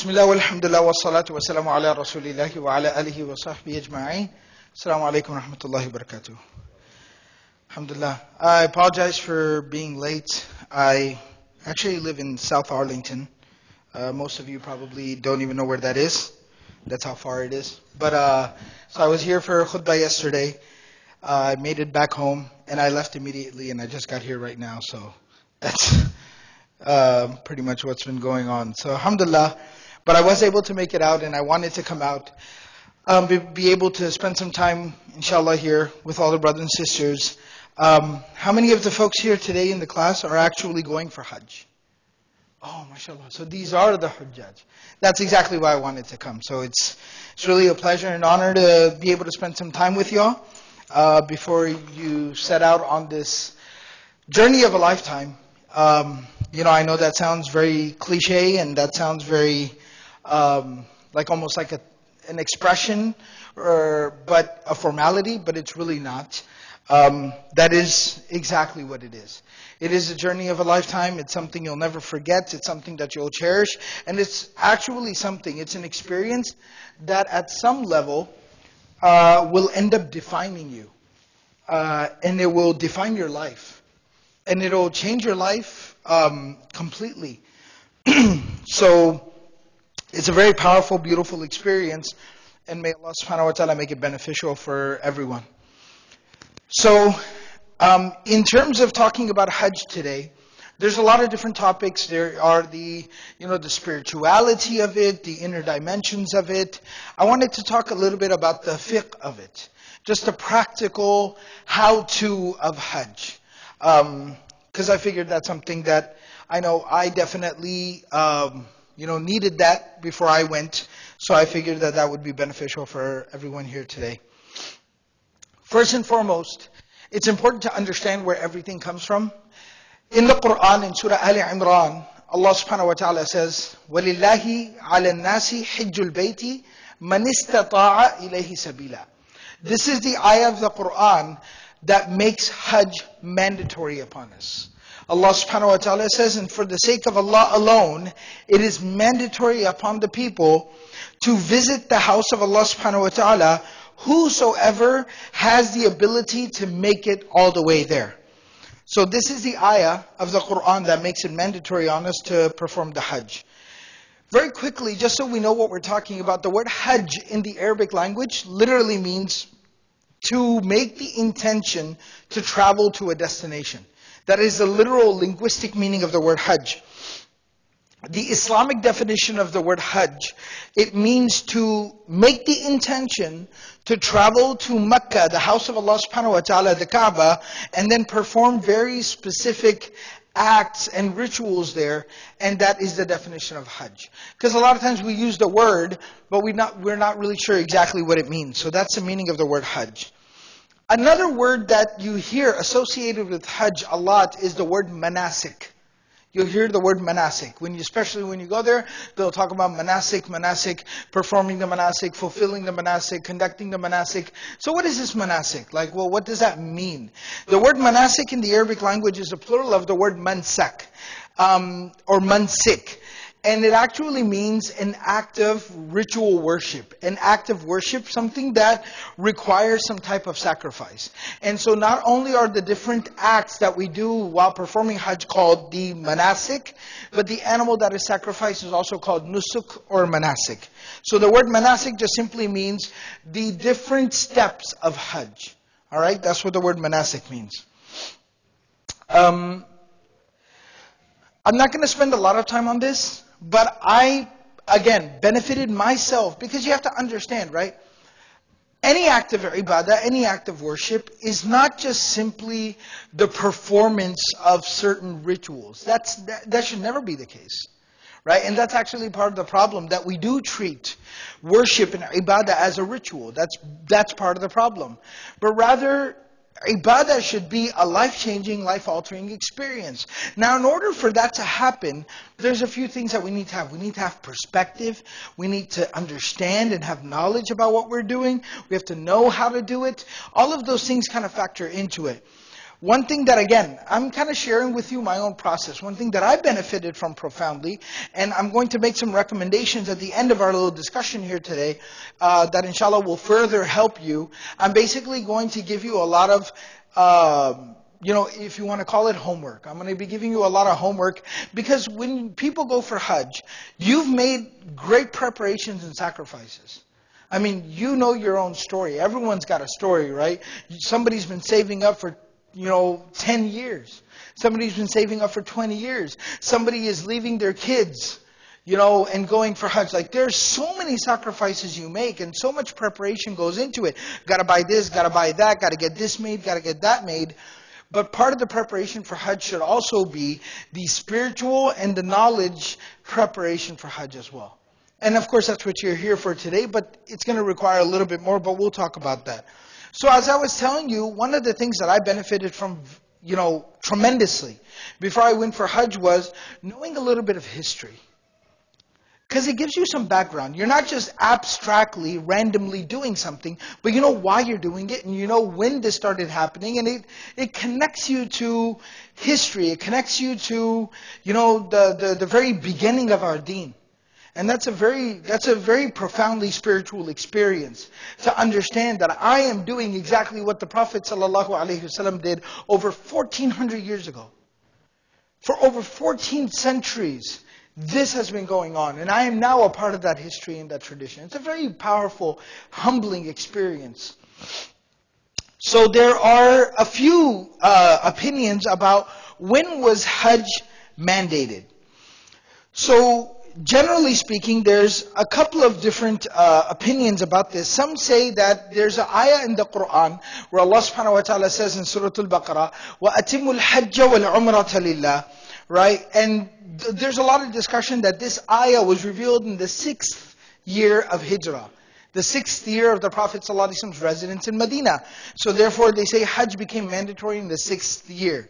Bismillah walhamdulillah wa salatu wa salamu ala rasulillahi wa ala alihi wa sahbihi ajma'in. Assalamu alaikum wa rahmatullahi wa barakatuh. Alhamdulillah. I apologize for being late. I actually live in South Arlington. Most of you probably don't even know where that is. That's how far it is. But so I was here for khutbah yesterday. I made it back home and I left immediately and I just got here right now. So that's pretty much what's been going on. So alhamdulillah. But I was able to make it out and I wanted to come out, be able to spend some time, inshallah, here with all the brothers and sisters. How many of the folks here today in the class are actually going for Hajj? Oh, mashallah. So these are the Hujjaj. That's exactly why I wanted to come. So it's really a pleasure and honor to be able to spend some time with y'all before you set out on this journey of a lifetime. I know that sounds very cliche and that sounds very like almost like an expression but a formality, but it's really not. That is exactly what it is. It is a journey of a lifetime. It's something you'll never forget. It's something that you'll cherish. And it's actually it's an experience that at some level will end up defining you. And it will define your life. And it'll change your life completely. So it's a very powerful, beautiful experience. And may Allah subhanahu wa ta'ala make it beneficial for everyone. So, in terms of talking about Hajj today, there's a lot of different topics. There are the spirituality of it, the inner dimensions of it. I wanted to talk a little bit about the fiqh of it. Just the practical how-to of Hajj. Because I figured that's something that I know I definitely, needed that before I went. So I figured that would be beneficial for everyone here today. First and foremost, it's important to understand where everything comes from. In the Quran, in Surah Ali Imran, Allah subhanahu wa ta'ala says, وَلِلَّهِ عَلَى النَّاسِ حِجُّ الْبَيْتِ مَنِ اسْتَطَاعَ إِلَيْهِ سَبِيلًا. This is the ayah of the Quran that makes Hajj mandatory upon us. Allah subhanahu wa ta'ala says, and for the sake of Allah alone, it is mandatory upon the people to visit the house of Allah subhanahu wa ta'ala, whosoever has the ability to make it all the way there. So this is the ayah of the Quran that makes it mandatory on us to perform the Hajj. Very quickly, just so we know what we're talking about, the word Hajj in the Arabic language literally means to make the intention to travel to a destination. That is the literal linguistic meaning of the word Hajj. The Islamic definition of the word Hajj, it means to make the intention to travel to Mecca, the house of Allah subhanahu wa ta'ala, the Kaaba, and then perform very specific acts and rituals there, and that is the definition of Hajj. Because a lot of times we use the word, but we're not really sure exactly what it means. So that's the meaning of the word Hajj. Another word that you hear associated with Hajj a lot is the word manasik. You'll hear the word manasik. Especially when you go there, they'll talk about manasik, performing the manasik, fulfilling the manasik, conducting the manasik. So what is this manasik? What does that mean? The word manasik in the Arabic language is a plural of the word mansak, or mansik. And it actually means an act of ritual worship. An act of worship, something that requires some type of sacrifice. And so not only are the different acts that we do while performing Hajj called the manasik, but the animal that is sacrificed is also called nusuk or manasik. So the word manasik just simply means the different steps of Hajj. Alright, that's what the word manasik means. I'm not going to spend a lot of time on this. But I, again, benefited myself because you have to understand, right? Any act of ibadah, any act of worship is not just simply the performance of certain rituals. That should never be the case, right? And that's actually part of the problem, that we do treat worship and ibadah as a ritual. That's part of the problem. But rather, ibadah should be a life-changing, life-altering experience. Now, in order for that to happen, there's a few things that we need to have. We need to have perspective. We need to understand and have knowledge about what we're doing. We have to know how to do it. All of those things kind of factor into it. one thing that, again, I'm kind of sharing with you my own process. One thing that I benefited from profoundly, and I'm going to make some recommendations at the end of our little discussion here today, that inshallah will further help you. I'm basically going to give you a lot of, if you want to call it homework. I'm going to be giving you a lot of homework, because when people go for Hajj, you've made great preparations and sacrifices. I mean, you know your own story. Everyone's got a story, right? Somebody's been saving up for 10 years. Somebody's been saving up for 20 years. Somebody is leaving their kids, and going for Hajj. Like, there's so many sacrifices you make, and so much preparation goes into it. Gotta buy this, gotta buy that, gotta get this made, gotta get that made. But part of the preparation for Hajj should also be the spiritual and the knowledge preparation for Hajj as well. And of course, that's what you're here for today, but it's going to require a little bit more, but we'll talk about that. So as I was telling you, one of the things that I benefited from, tremendously before I went for Hajj was knowing a little bit of history. Because it gives you some background. You're not just abstractly, randomly doing something, but you know why you're doing it, and you know when this started happening, and it connects you to history. It connects you to, the very beginning of our deen. And that's a very profoundly spiritual experience, to understand that I am doing exactly what the Prophet ﷺ did over 1400 years ago. For over 14 centuries, this has been going on. And I am now a part of that history and that tradition. It's a very powerful, humbling experience. So there are a few opinions about when was Hajj mandated. So, generally speaking, there's a couple of different opinions about this. Some say that there's an ayah in the Quran where Allah subhanahu wa ta'ala says in Surah Al-Baqarah, وَأَتِمُّ الْحَجَّ وَالْعُمْرَةَ لِلَّهِ. Right? And there's a lot of discussion that this ayah was revealed in the 6th year of Hijrah. The 6th year of the Prophet ﷺ's residence in Medina. So therefore they say Hajj became mandatory in the 6th year.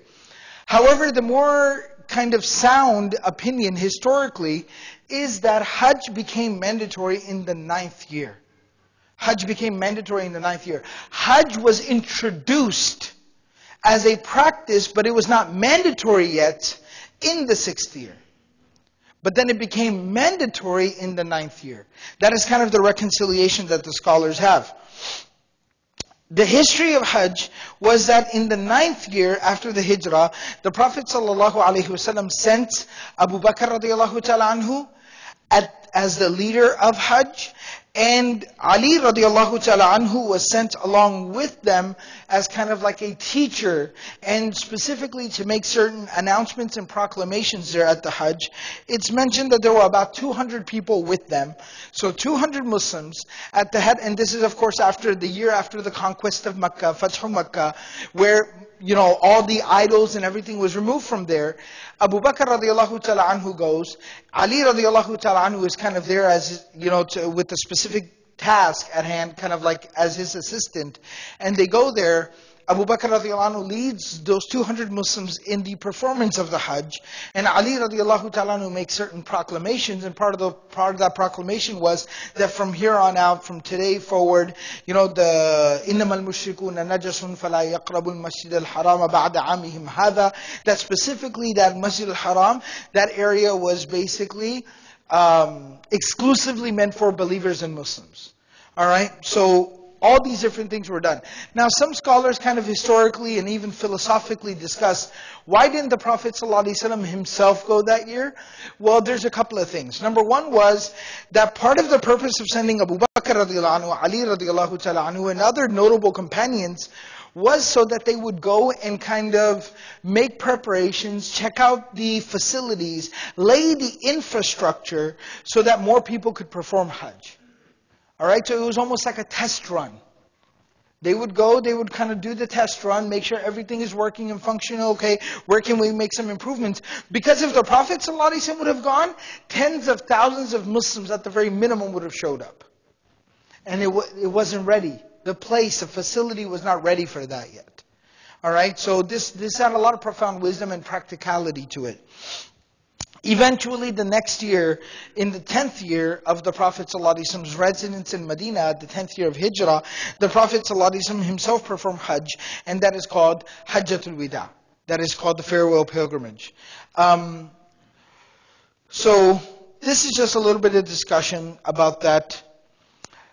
However, the more kind of sound opinion historically is that Hajj became mandatory in the 9th year. Hajj became mandatory in the 9th year. Hajj was introduced as a practice, but it was not mandatory yet in the 6th year. But then it became mandatory in the 9th year. That is kind of the reconciliation that the scholars have. The history of Hajj was that in the 9th year after the Hijrah, the Prophet ﷺ sent Abu Bakr radiallahu ta'ala anhu as the leader of Hajj, and Ali radiallahu ta'ala anhu was sent along with them as kind of like a teacher, and specifically to make certain announcements and proclamations there at the Hajj. It's mentioned that there were about 200 people with them. So 200 Muslims at the head, and this is of course after the year after the conquest of Makkah, Fathu Makkah, where all the idols and everything was removed from there. Abu Bakr radiallahu ta'ala anhu goes. Ali radiallahu ta'ala anhu is kind of there as, with the specific task at hand, kind of like as his assistant. And they go there. Abu Bakr radiallahu anhu leads those 200 Muslims in the performance of the Hajj. And Ali radiallahu ta'ala anhu makes certain proclamations. And part of that proclamation was that from here on out, from today forward, the إِنَّمَا الْمُشْرِكُونَ نَجَسٌ فَلَا يَقْرَبُوا الْمَسْجِدَ الْحَرَامَ بَعْدَ عَامِهِمْ هَذَا. That specifically that Masjid al-Haram, that area was basically exclusively meant for believers and Muslims. Alright, so all these different things were done. Now some scholars kind of historically and even philosophically discuss, why didn't the Prophet ﷺ himself go that year? Well, there's a couple of things. Number one was that part of the purpose of sending Abu Bakr radiallahu anhu, Ali radiallahu ta'ala anhu, and other notable companions was so that they would go and kind of make preparations, check out the facilities, lay the infrastructure so that more people could perform Hajj. Alright, so it was almost like a test run. They would go, they would kind of do the test run, make sure everything is working and functional. Okay, where can we make some improvements? Because if the Prophet ﷺ would have gone, tens of thousands of Muslims at the very minimum would have showed up. And it wasn't ready. The facility was not ready for that yet. Alright, so this had a lot of profound wisdom and practicality to it. Eventually, the next year, in the 10th year of the Prophet ﷺ's residence in Medina, the 10th year of Hijrah, the Prophet ﷺ himself performed Hajj, and that is called Hajjatul Wida. That is called the farewell pilgrimage. So, this is just a little bit of discussion about that.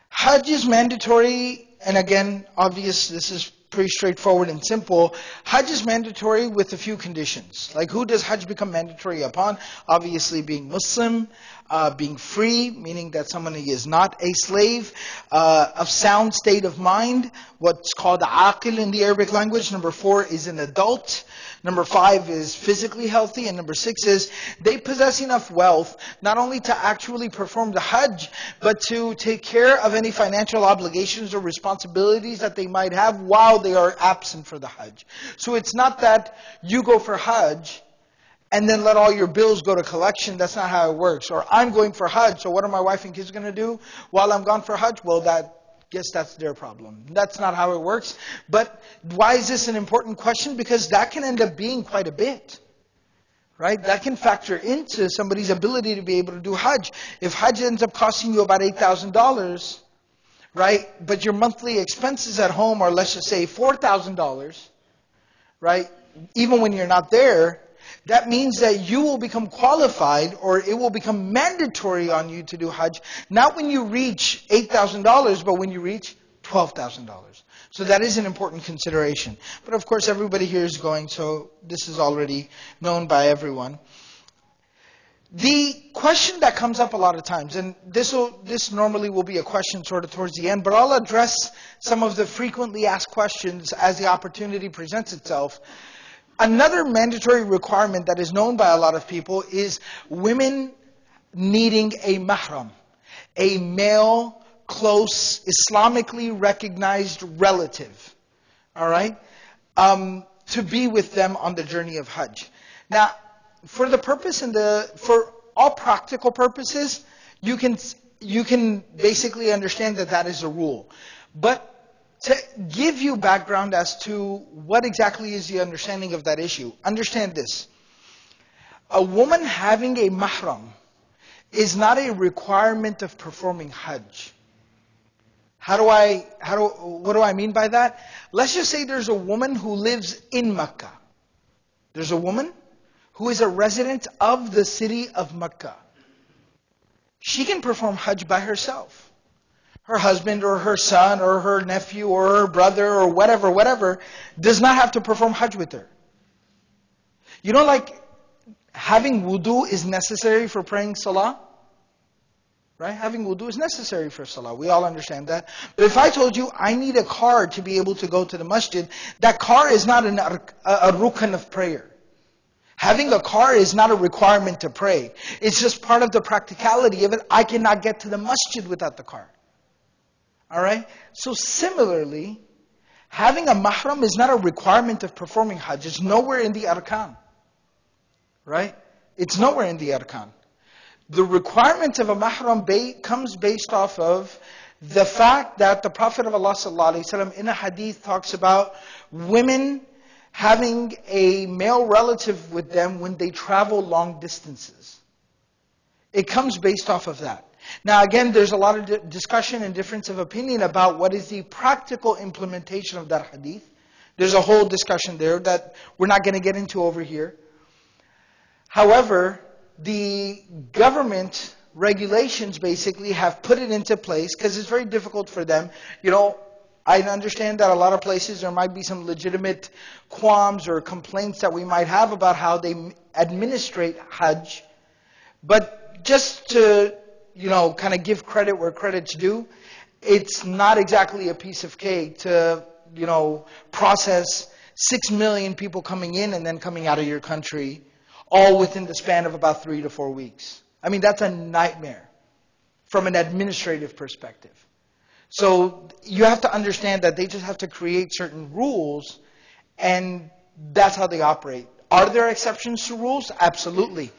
Hajj is mandatory, and again, obvious, this is pretty straightforward and simple. Hajj is mandatory with a few conditions. Like, who does Hajj become mandatory upon? Obviously being Muslim, being free, meaning that someone is not a slave, of sound state of mind, what's called aqil in the Arabic language. Number 4 is an adult. Number 5 is physically healthy. And number 6 is they possess enough wealth not only to actually perform the Hajj, but to take care of any financial obligations or responsibilities that they might have while they are absent for the Hajj. So it's not that you go for Hajj and then let all your bills go to collection. That's not how it works. Or I'm going for Hajj, so what are my wife and kids going to do while I'm gone for Hajj? Well, guess that's their problem. That's not how it works. But why is this an important question? Because that can end up being quite a bit. Right? That can factor into somebody's ability to be able to do Hajj. If Hajj ends up costing you about $8,000, right? But your monthly expenses at home are, let's just say, $4,000, right? Even when you're not there, that means that you will become qualified, or it will become mandatory on you to do Hajj, not when you reach $8,000, but when you reach $12,000. So that is an important consideration. But of course, everybody here is going, so this is already known by everyone. The question that comes up a lot of times, and this normally will be a question sort of towards the end, but I'll address some of the frequently asked questions as the opportunity presents itself. Another mandatory requirement that is known by a lot of people is women needing a mahram, a male, close, Islamically recognized relative, all right, to be with them on the journey of Hajj. Now, for the purpose for all practical purposes, you can basically understand that is a rule. But to give you background as to what exactly is the understanding of that issue, understand this. A woman having a mahram is not a requirement of performing Hajj. What do I mean by that? Let's just say there's a woman who lives in Mecca. There's a woman who is a resident of the city of Mecca. She can perform Hajj by herself. Her husband or her son or her nephew or her brother or whatever, does not have to perform Hajj with her. You know, like having wudu is necessary for praying salah? Right? Having wudu is necessary for salah. We all understand that. But if I told you I need a car to be able to go to the masjid, that car is not a rukn of prayer. Having a car is not a requirement to pray. It's just part of the practicality of it. I cannot get to the masjid without the car. Alright? So similarly, having a mahram is not a requirement of performing Hajj. It's nowhere in the arkan. Right? It's nowhere in the arkan. The requirement of a mahram comes based off of the fact that the Prophet of Allah ﷺ in a hadith talks about women having a male relative with them when they travel long distances. It comes based off of that. Now again, there's a lot of discussion and difference of opinion about what is the practical implementation of that hadith. There's a whole discussion there that we're not going to get into over here. However, the government regulations basically have put it into place because it's very difficult for them. You know, I understand that a lot of places there might be some legitimate qualms or complaints that we might have about how they administrate Hajj. But just to, kind of give credit where credit's due, it's not exactly a piece of cake to, process 6 million people coming in and then coming out of your country, all within the span of about 3 to 4 weeks. I mean, that's a nightmare from an administrative perspective. So you have to understand that they just have to create certain rules, and that's how they operate. Are there exceptions to rules? Absolutely.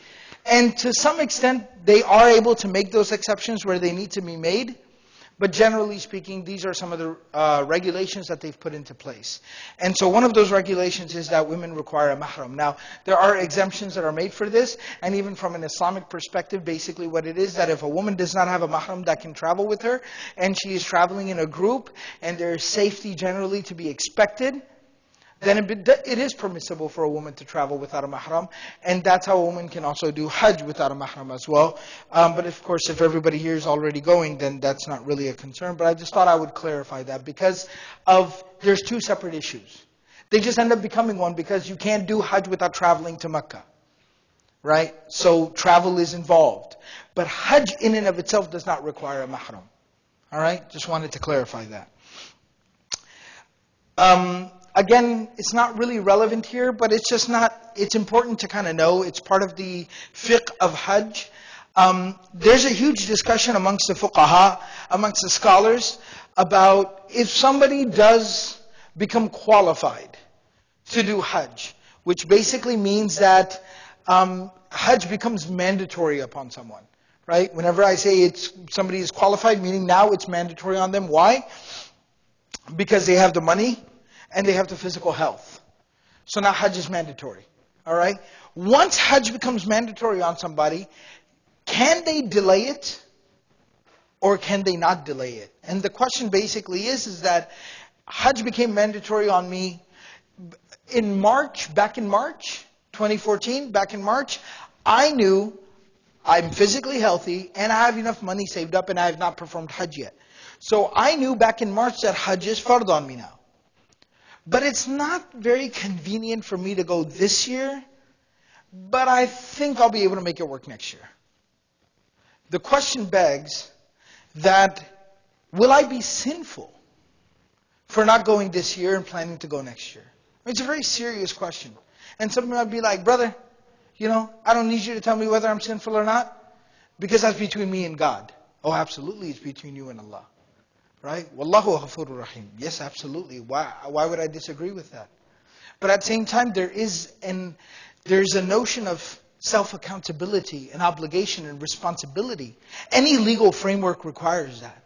And to some extent, they are able to make those exceptions where they need to be made. But generally speaking, these are some of the regulations that they've put into place. And so one of those regulations is that women require a mahram. Now, there are exemptions that are made for this, and even from an Islamic perspective, basically what it is, that if a woman does not have a mahram that can travel with her, and she is traveling in a group, and there is safety generally to be expected, then it is permissible for a woman to travel without a mahram. And that's how a woman can also do Hajj without a mahram as well. But of course, if everybody here is already going, then that's not really a concern. But I just thought I would clarify that because there's two separate issues. They just end up becoming one because you can't do Hajj without traveling to Mecca. Right? So travel is involved. But Hajj in and of itself does not require a mahram. Alright? Just wanted to clarify that. Again, it's not really relevant here, but it's important to kind of know. It's part of the fiqh of Hajj. There's a huge discussion amongst the fuqaha, amongst the scholars, about if somebody does become qualified to do Hajj, which basically means that Hajj becomes mandatory upon someone. Right? Whenever I say somebody is qualified, meaning now it's mandatory on them. Why? Because they have the money, and they have the physical health. So now Hajj is mandatory. Alright? Once Hajj becomes mandatory on somebody, can they delay it? Or can they not delay it? And the question basically is that Hajj became mandatory on me back in March 2014, back in March, I knew I'm physically healthy and I have enough money saved up and I have not performed Hajj yet. So I knew back in March that Hajj is fard on me now. But it's not very convenient for me to go this year, but I think I'll be able to make it work next year. The question begs that, will I be sinful for not going this year and planning to go next year? It's a very serious question. And somebody might be like, brother, I don't need you to tell me whether I'm sinful or not, because that's between me and God. Oh, absolutely, it's between you and Allah. Right? Wallahu ghafurur rahim. Yes, absolutely. Why would I disagree with that? But at the same time, there's a notion of self-accountability and obligation and responsibility. Any legal framework requires that.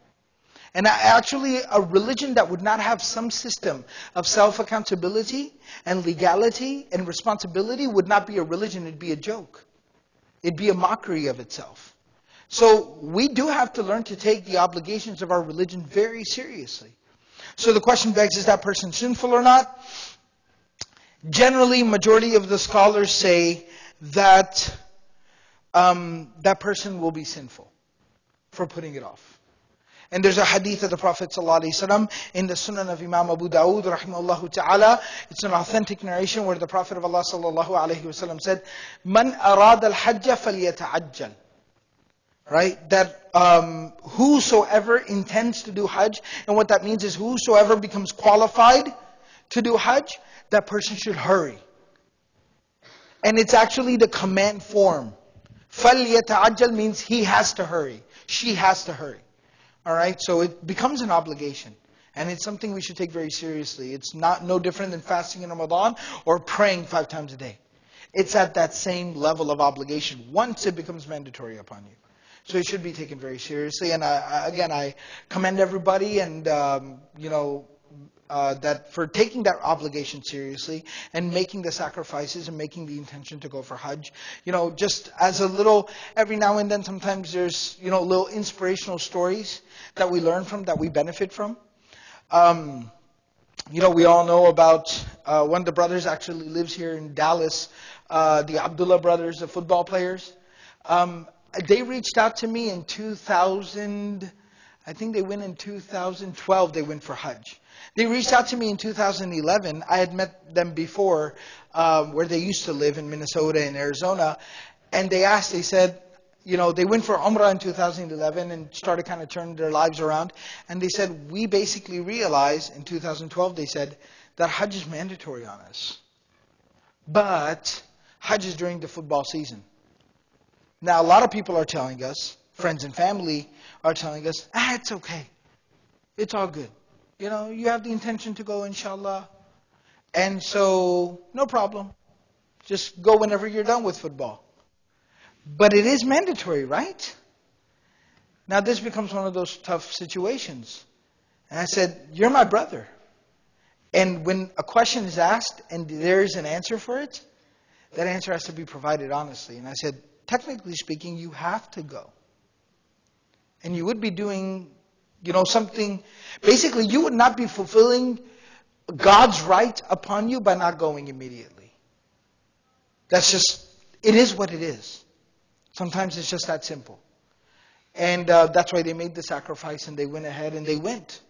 And actually, a religion that would not have some system of self-accountability and legality and responsibility would not be a religion, it'd be a joke. It'd be a mockery of itself. So we do have to learn to take the obligations of our religion very seriously. So the question begs, is that person sinful or not? Generally, majority of the scholars say that that person will be sinful for putting it off. And there's a hadith of the Prophet ﷺ in the Sunan of Imam Abu Dawud, rahimahullah ta'ala. It's an authentic narration where the Prophet of Allah ﷺ said, "Man arad al-hajja falyata'ajjal." Right? That whosoever intends to do Hajj, and what that means is whosoever becomes qualified to do Hajj, that person should hurry. And it's actually the command form. فَلْيَتَعَجَّلْ means he has to hurry. She has to hurry. Alright? So it becomes an obligation. And it's something we should take very seriously. It's no different than fasting in Ramadan or praying 5 times a day. It's at that same level of obligation once it becomes mandatory upon you. So it should be taken very seriously. And I commend everybody and, that for taking that obligation seriously and making the sacrifices and making the intention to go for Hajj. Just as a little, every now and then sometimes there's, little inspirational stories that we learn from, that we benefit from. We all know about one of the brothers actually lives here in Dallas, the Abdul brothers, the football players. They reached out to me in 2000, I think they went in 2012, they went for Hajj. They reached out to me in 2011. I had met them before, where they used to live in Minnesota and Arizona. And they said, they went for Umrah in 2011 and started kind of turning their lives around. And they said, we basically realized in 2012, they said, that Hajj is mandatory on us. But Hajj is during the football season. Now, a lot of people are telling us, friends and family are telling us, it's okay. It's all good. You have the intention to go, inshallah. And so, no problem. Just go whenever you're done with football. But it is mandatory, right? Now this becomes one of those tough situations. And I said, you're my brother. And when a question is asked and there is an answer for it, that answer has to be provided honestly. And I said, technically speaking, you have to go. And you would be doing, something. Basically, you would not be fulfilling God's right upon you by not going immediately. That's just, it is what it is. Sometimes it's just that simple. And that's why they made the sacrifice and they went ahead and they went.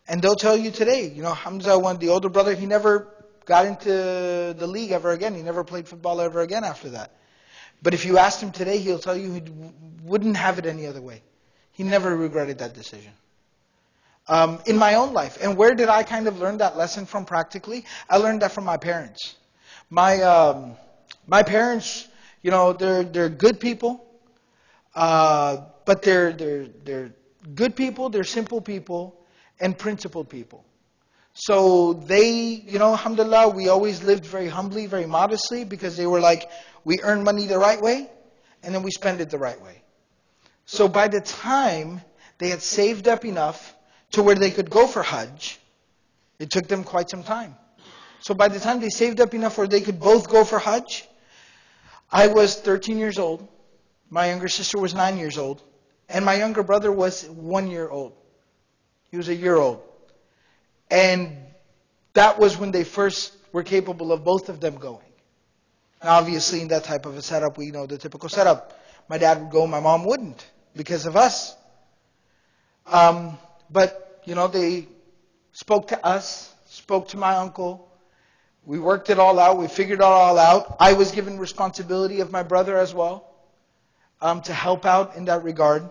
And they'll tell you today, Hamza, the older brother, he never got into the league ever again. He never played football ever again after that. But if you asked him today, he'll tell you he wouldn't have it any other way. He never regretted that decision. In my own life. And where did I kind of learn that lesson from practically? I learned that from my parents. My parents, they're good people. But they're good people, they're simple people, and principled people. So they, alhamdulillah, we always lived very humbly, very modestly, because they were like, we earn money the right way, and then we spend it the right way. So by the time they had saved up enough to where they could go for Hajj, it took them quite some time. So by the time they saved up enough where they could both go for Hajj, I was 13 years old, my younger sister was 9 years old, and my younger brother was 1 year old. He was a year old. And that was when they first were capable of both of them going. Now obviously in that type of a setup, we know the typical setup. My dad would go, my mom wouldn't, because of us. But, they spoke to us, spoke to my uncle. We worked it all out, we figured it all out. I was given responsibility of my brother as well, to help out in that regard.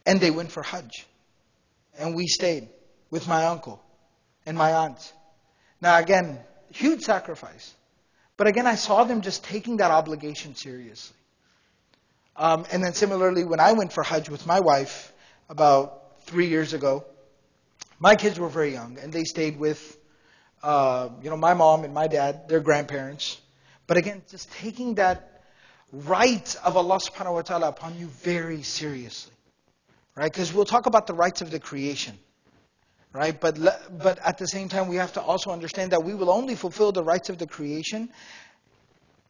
And they went for Hajj. And we stayed with my uncle and my aunt. Now again, huge sacrifice. But again, I saw them just taking that obligation seriously. And then similarly, when I went for Hajj with my wife about 3 years ago, my kids were very young. And they stayed with, my mom and my dad, their grandparents. But again, just taking that right of Allah subhanahu wa ta'ala upon you very seriously. Right? Because we'll talk about the rights of the creation. Right? But at the same time, we have to also understand that we will only fulfill the rights of the creation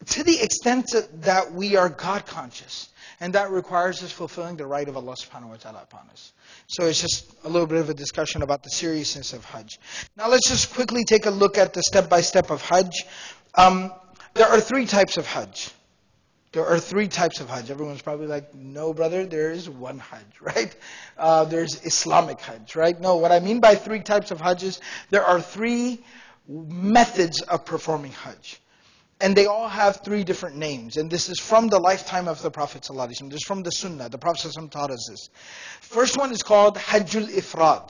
to the extent that we are God conscious. And that requires us fulfilling the right of Allah subhanahu wa ta'ala upon us. So it's just a little bit of a discussion about the seriousness of Hajj. Now let's just quickly take a look at the step-by-step of Hajj. There are 3 types of Hajj. There are 3 types of Hajj. Everyone's probably like, no, brother, there is one Hajj, right? There's Islamic Hajj, right? No, what I mean by 3 types of Hajj is there are 3 methods of performing Hajj. And they all have 3 different names. And this is from the lifetime of the Prophet ﷺ. This is from the Sunnah. The Prophet ﷺ taught us this. First one is called Hajjul Ifrad.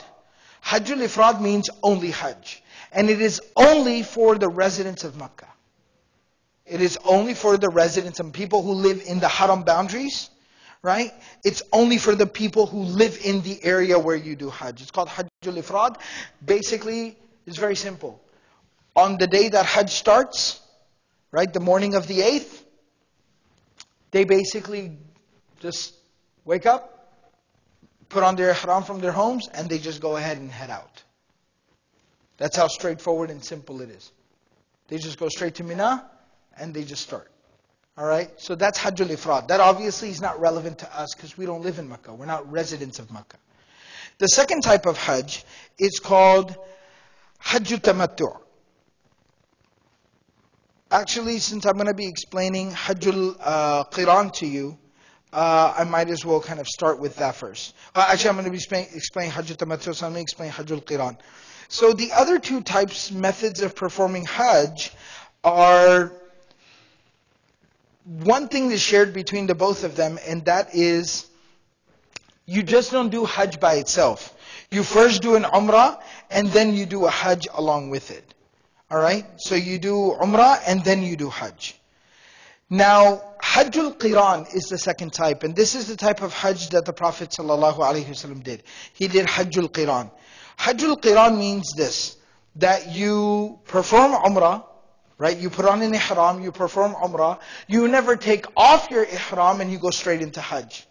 Hajjul Ifrad means only Hajj. And it is only for the residents of Makkah. It is only for the residents and people who live in the haram boundaries, right? It's only for the people who live in the area where you do Hajj. It's called Hajjul Ifrad. Basically, it's very simple. On the day that Hajj starts, right, the morning of the 8th, they basically just wake up, put on their ihram from their homes, and they just go ahead and head out. That's how straightforward and simple it is. They just go straight to Mina, and they just start. Alright? So that's Hajjul Ifrad. That obviously is not relevant to us because we don't live in Makkah. We're not residents of Makkah. The second type of Hajj is called Hajjul Tamattu'. Actually, since I'm going to be explaining Hajjul Qiran to you, I might as well kind of start with that first. Actually, I'm going to be explaining Hajjul Tamattu', so I'm going to explain Hajjul Qiran. So the other 2 methods of performing Hajj are one thing that's shared between the both of them, and that is you just don't do Hajj by itself. You first do an Umrah, and then you do a Hajj along with it. Alright? So you do Umrah, and then you do Hajj. Now, Hajjul Qiran is the second type, and this is the type of Hajj that the Prophet ﷺ did. He did Hajjul Qiran. Hajjul Qiran means this, that you perform Umrah, right? You put on an ihram, you perform Umrah. You never take off your ihram and you go straight into Hajj.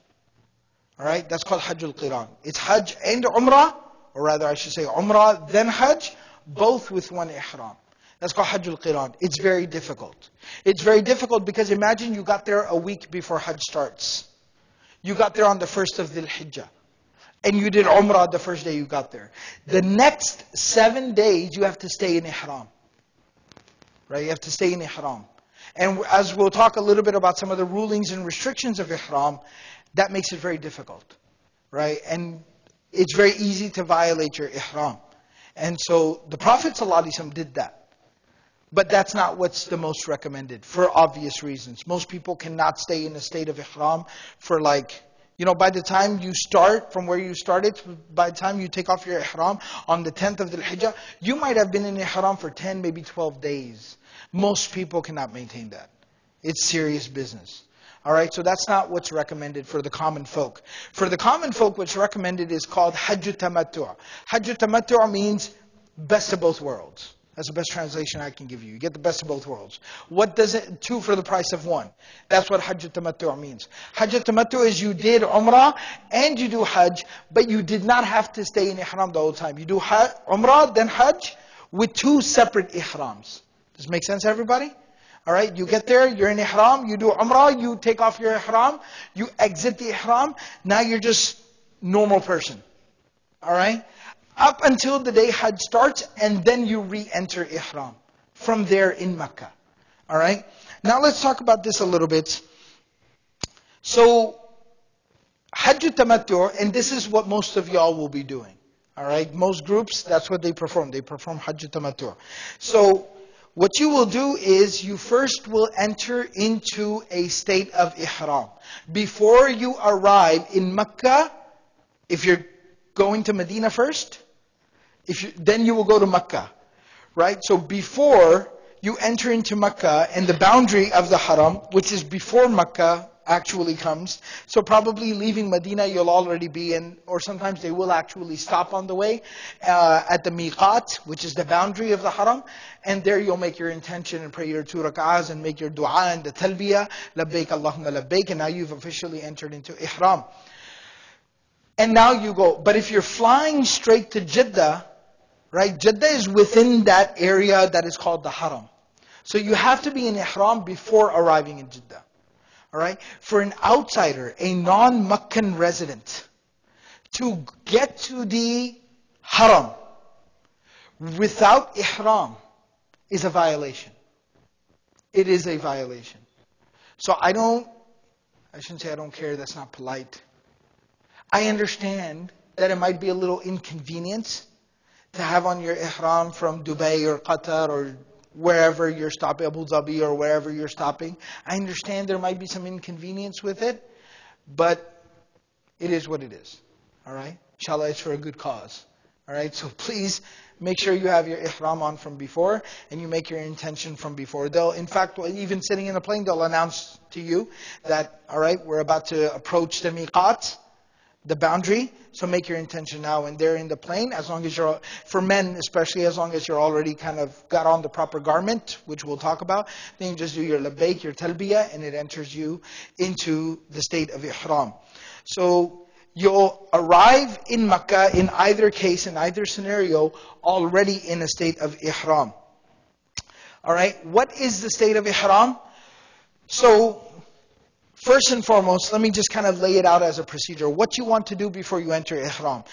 Alright, that's called Hajjul Qiran. It's Hajj and Umrah, or rather I should say Umrah, then Hajj, both with one ihram. That's called Hajjul Qiran. It's very difficult. It's very difficult because imagine you got there a week before Hajj starts. You got there on the 1st of Dhul Hijjah. And you did Umrah the first day you got there. The next 7 days you have to stay in ihram. Right, you have to stay in ihram. And as we'll talk a little bit about some of the rulings and restrictions of ihram, that makes it very difficult. Right? And it's very easy to violate your ihram. And so the Prophet ﷺ did that. But that's not what's the most recommended, for obvious reasons. Most people cannot stay in a state of ihram for by the time you start from where you started, by the time you take off your ihram on the 10th of Dhul Hijjah, you might have been in ihram for 10, maybe 12 days. Most people cannot maintain that. It's serious business. Alright, so that's not what's recommended for the common folk. For the common folk, what's recommended is called Hajj Tamattu'. Hajj Tamattu' means best of both worlds. That's the best translation I can give you. You get the best of both worlds. What does it, 2 for the price of 1? That's what Hajj Tamattu' means. Hajj Tamattu' is you did Umrah and you do Hajj, but you did not have to stay in Ihram the whole time. You do Umrah, then Hajj, with 2 separate Ihrams. Does it make sense, everybody? Alright, you get there, you're in Ihram, you do Umrah, you take off your Ihram, you exit the Ihram, now you're just normal person. Alright? Up until the day Hajj starts, and then you re-enter Ihram. From there in Mecca. Alright? Now let's talk about this a little bit. So, Hajj Tamattu', and this is what most of y'all will be doing. Alright? Most groups, that's what they perform. They perform Hajj Tamattu'. So, what you will do is, you first will enter into a state of Ihram. Before you arrive in Mecca, if you're going to Medina first, then you will go to Mecca. Right? So before you enter into Mecca, and the boundary of the Haram, which is before Mecca actually comes, so probably leaving Medina you'll already be in, or sometimes they will actually stop on the way, at the miqat, which is the boundary of the Haram, and there you'll make your intention and pray your 2 rak'ahs and make your dua and the talbiyah, labbaik Allahumma labbaik, and now you've officially entered into Ihram. And now you go. But if you're flying straight to Jeddah, right? Jeddah is within that area that is called the Haram. So you have to be in Ihram before arriving in Jeddah. Alright? For an outsider, a non-Meccan resident, to get to the Haram without Ihram is a violation. It is a violation. So I shouldn't say I don't care, that's not polite. I understand that it might be a little inconvenience to have on your ihram from Dubai or Qatar or wherever you're stopping, Abu Dhabi or wherever you're stopping. I understand there might be some inconvenience with it, but it is what it is. Alright? Inshallah, it's for a good cause. Alright? So please make sure you have your ihram on from before, and you make your intention from before. They'll, in fact, even sitting in a plane, they'll announce to you that, alright, we're about to approach the miqat, the boundary, so make your intention now. And they're in the plane, as long as you're, for men especially, as long as you're already kind of got on the proper garment, which we'll talk about, then you just do your labbaik, your talbiyah, and it enters you into the state of ihram. So you'll arrive in Mecca, in either case, in either scenario, already in a state of ihram. Alright, what is the state of ihram? So, first and foremost, let me just kind of lay it out as a procedure. What you want to do before you enter ihram.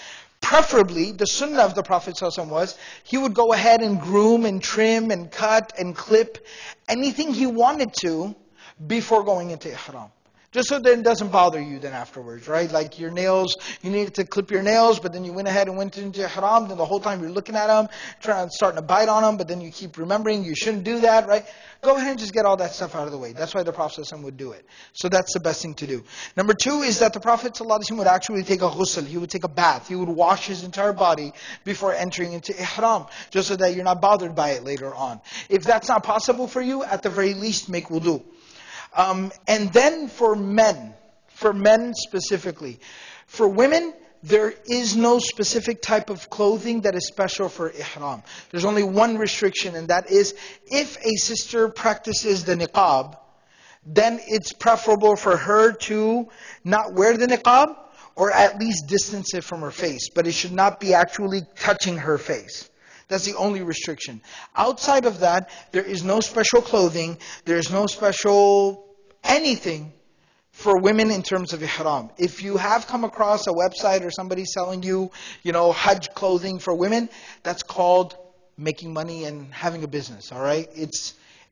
Preferably, the sunnah of the Prophet ﷺ was, he would go ahead and groom and trim and cut and clip anything he wanted to before going into ihram. Just so that it doesn't bother you then afterwards, right? Like your nails, you needed to clip your nails, but then you went ahead and went into ihram, then the whole time you're looking at them, starting to bite on them, but then you keep remembering you shouldn't do that, right? Go ahead and just get all that stuff out of the way. That's why the Prophet ﷺ would do it. So that's the best thing to do. Number 2 is that the Prophet ﷺ would actually take a ghusl. He would take a bath. He would wash his entire body before entering into ihram, just so that you're not bothered by it later on. If that's not possible for you, at the very least, make wudu. And then for men specifically. For women, there is no specific type of clothing that is special for ihram. There's only one restriction, and that is, if a sister practices the niqab, then it's preferable for her to not wear the niqab, or at least distance it from her face, but it should not be actually touching her face. That's the only restriction. Outside of that, there is no special clothing, there is no special anything for women in terms of ihram. If you have come across a website or somebody selling you, Hajj clothing for women, that's called making money and having a business, all right?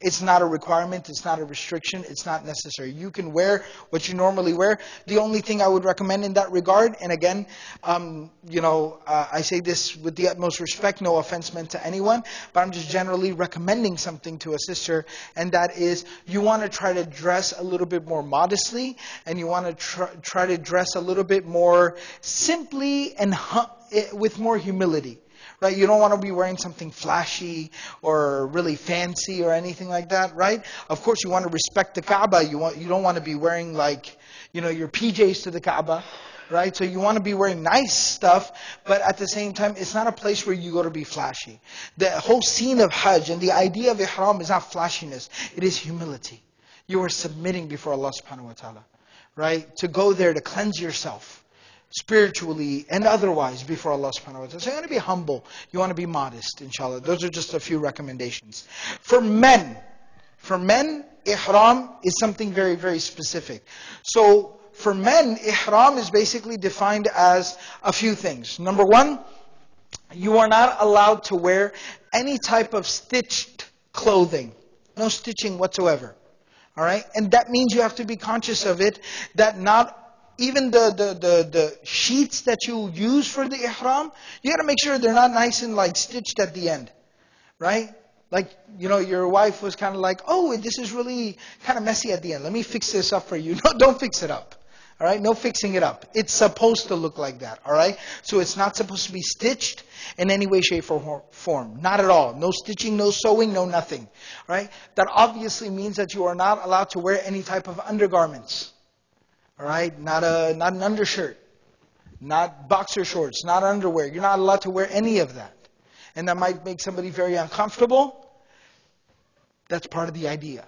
It's not a requirement, it's not a restriction, it's not necessary. You can wear what you normally wear. The only thing I would recommend in that regard, and again, I say this with the utmost respect, no offense meant to anyone, but I'm just generally recommending something to a sister, and that is, you want to try to dress a little bit more modestly, and you want to try to dress a little bit more simply and with more humility. Right? You don't want to be wearing something flashy or really fancy or anything like that, right? Of course, you want to respect the Kaaba. You don't want to be wearing your PJs to the Kaaba, right? So you want to be wearing nice stuff, but at the same time, it's not a place where you go to be flashy. The whole scene of Hajj and the idea of ihram is not flashiness. It is humility. You are submitting before Allah subhanahu wa ta'ala, right? To go there to cleanse yourself, spiritually and otherwise before Allah subhanahu wa ta'ala. So you want to be humble. You want to be modest, inshallah. Those are just a few recommendations. For men, ihram is something very, very specific. So for men, ihram is basically defined as a few things. Number one, you are not allowed to wear any type of stitched clothing. No stitching whatsoever. All right? And that means you have to be conscious of it, that not even the sheets that you use for the ihram, you got to make sure they're not nice and stitched at the end, right? Your wife was kind of like, oh, this is really kind of messy at the end. Let me fix this up for you. No, don't fix it up. All right, no fixing it up. It's supposed to look like that. All right, so it's not supposed to be stitched in any way, shape, or form. Not at all. No stitching, no sewing, no nothing. All right, that obviously means that you are not allowed to wear any type of undergarments. All right, not an undershirt, not boxer shorts, not underwear. You're not allowed to wear any of that. And that might make somebody very uncomfortable. That's part of the idea.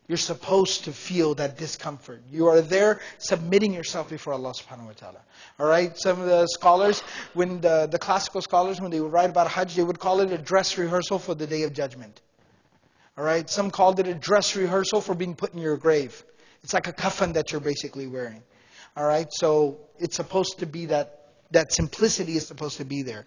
You're supposed to feel that discomfort. You are there submitting yourself before Allah subhanahu wa ta'ala. All right, some of the scholars, when the classical scholars, when they would write about Hajj, they would call it a dress rehearsal for the Day of Judgment. All right, some called it a dress rehearsal for being put in your grave. It's like a kafan that you're basically wearing. All right, so it's supposed to be that simplicity is supposed to be there.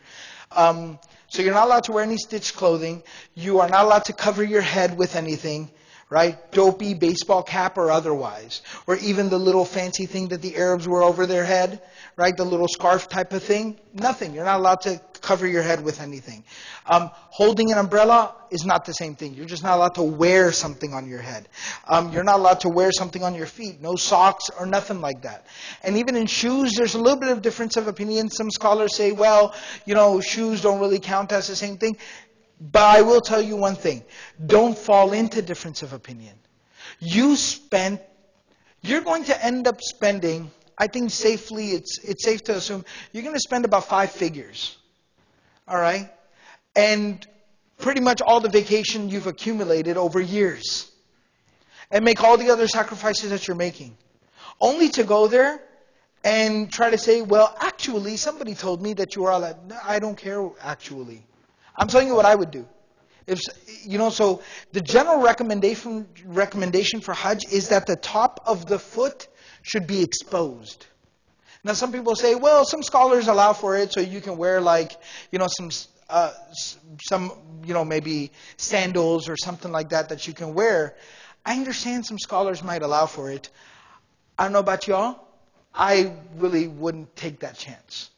So you're not allowed to wear any stitched clothing. You are not allowed to cover your head with anything, right? Dopey, baseball cap or otherwise. Or even the little fancy thing that the Arabs wear over their head, right? The little scarf type of thing. Nothing. You're not allowed to cover your head with anything. Holding an umbrella is not the same thing. You're just not allowed to wear something on your head. You're not allowed to wear something on your feet. No socks or nothing like that. And even in shoes, there's a little bit of difference of opinion. Some scholars say, well, shoes don't really count as the same thing. But I will tell you one thing. Don't fall into difference of opinion. You're going to end up spending, I think safely, it's safe to assume, you're going to spend about 5 figures. All right? And pretty much all the vacation you've accumulated over years. And make all the other sacrifices that you're making. Only to go there and try to say, well, actually, somebody told me that you are allowed. No, I don't care, actually. I'm telling you what I would do. So the general recommendation for Hajj is that the top of the foot should be exposed. Now some people say, well, some scholars allow for it, so you can wear some maybe sandals or something like that you can wear. I understand some scholars might allow for it. I don't know about y'all. I really wouldn't take that chance.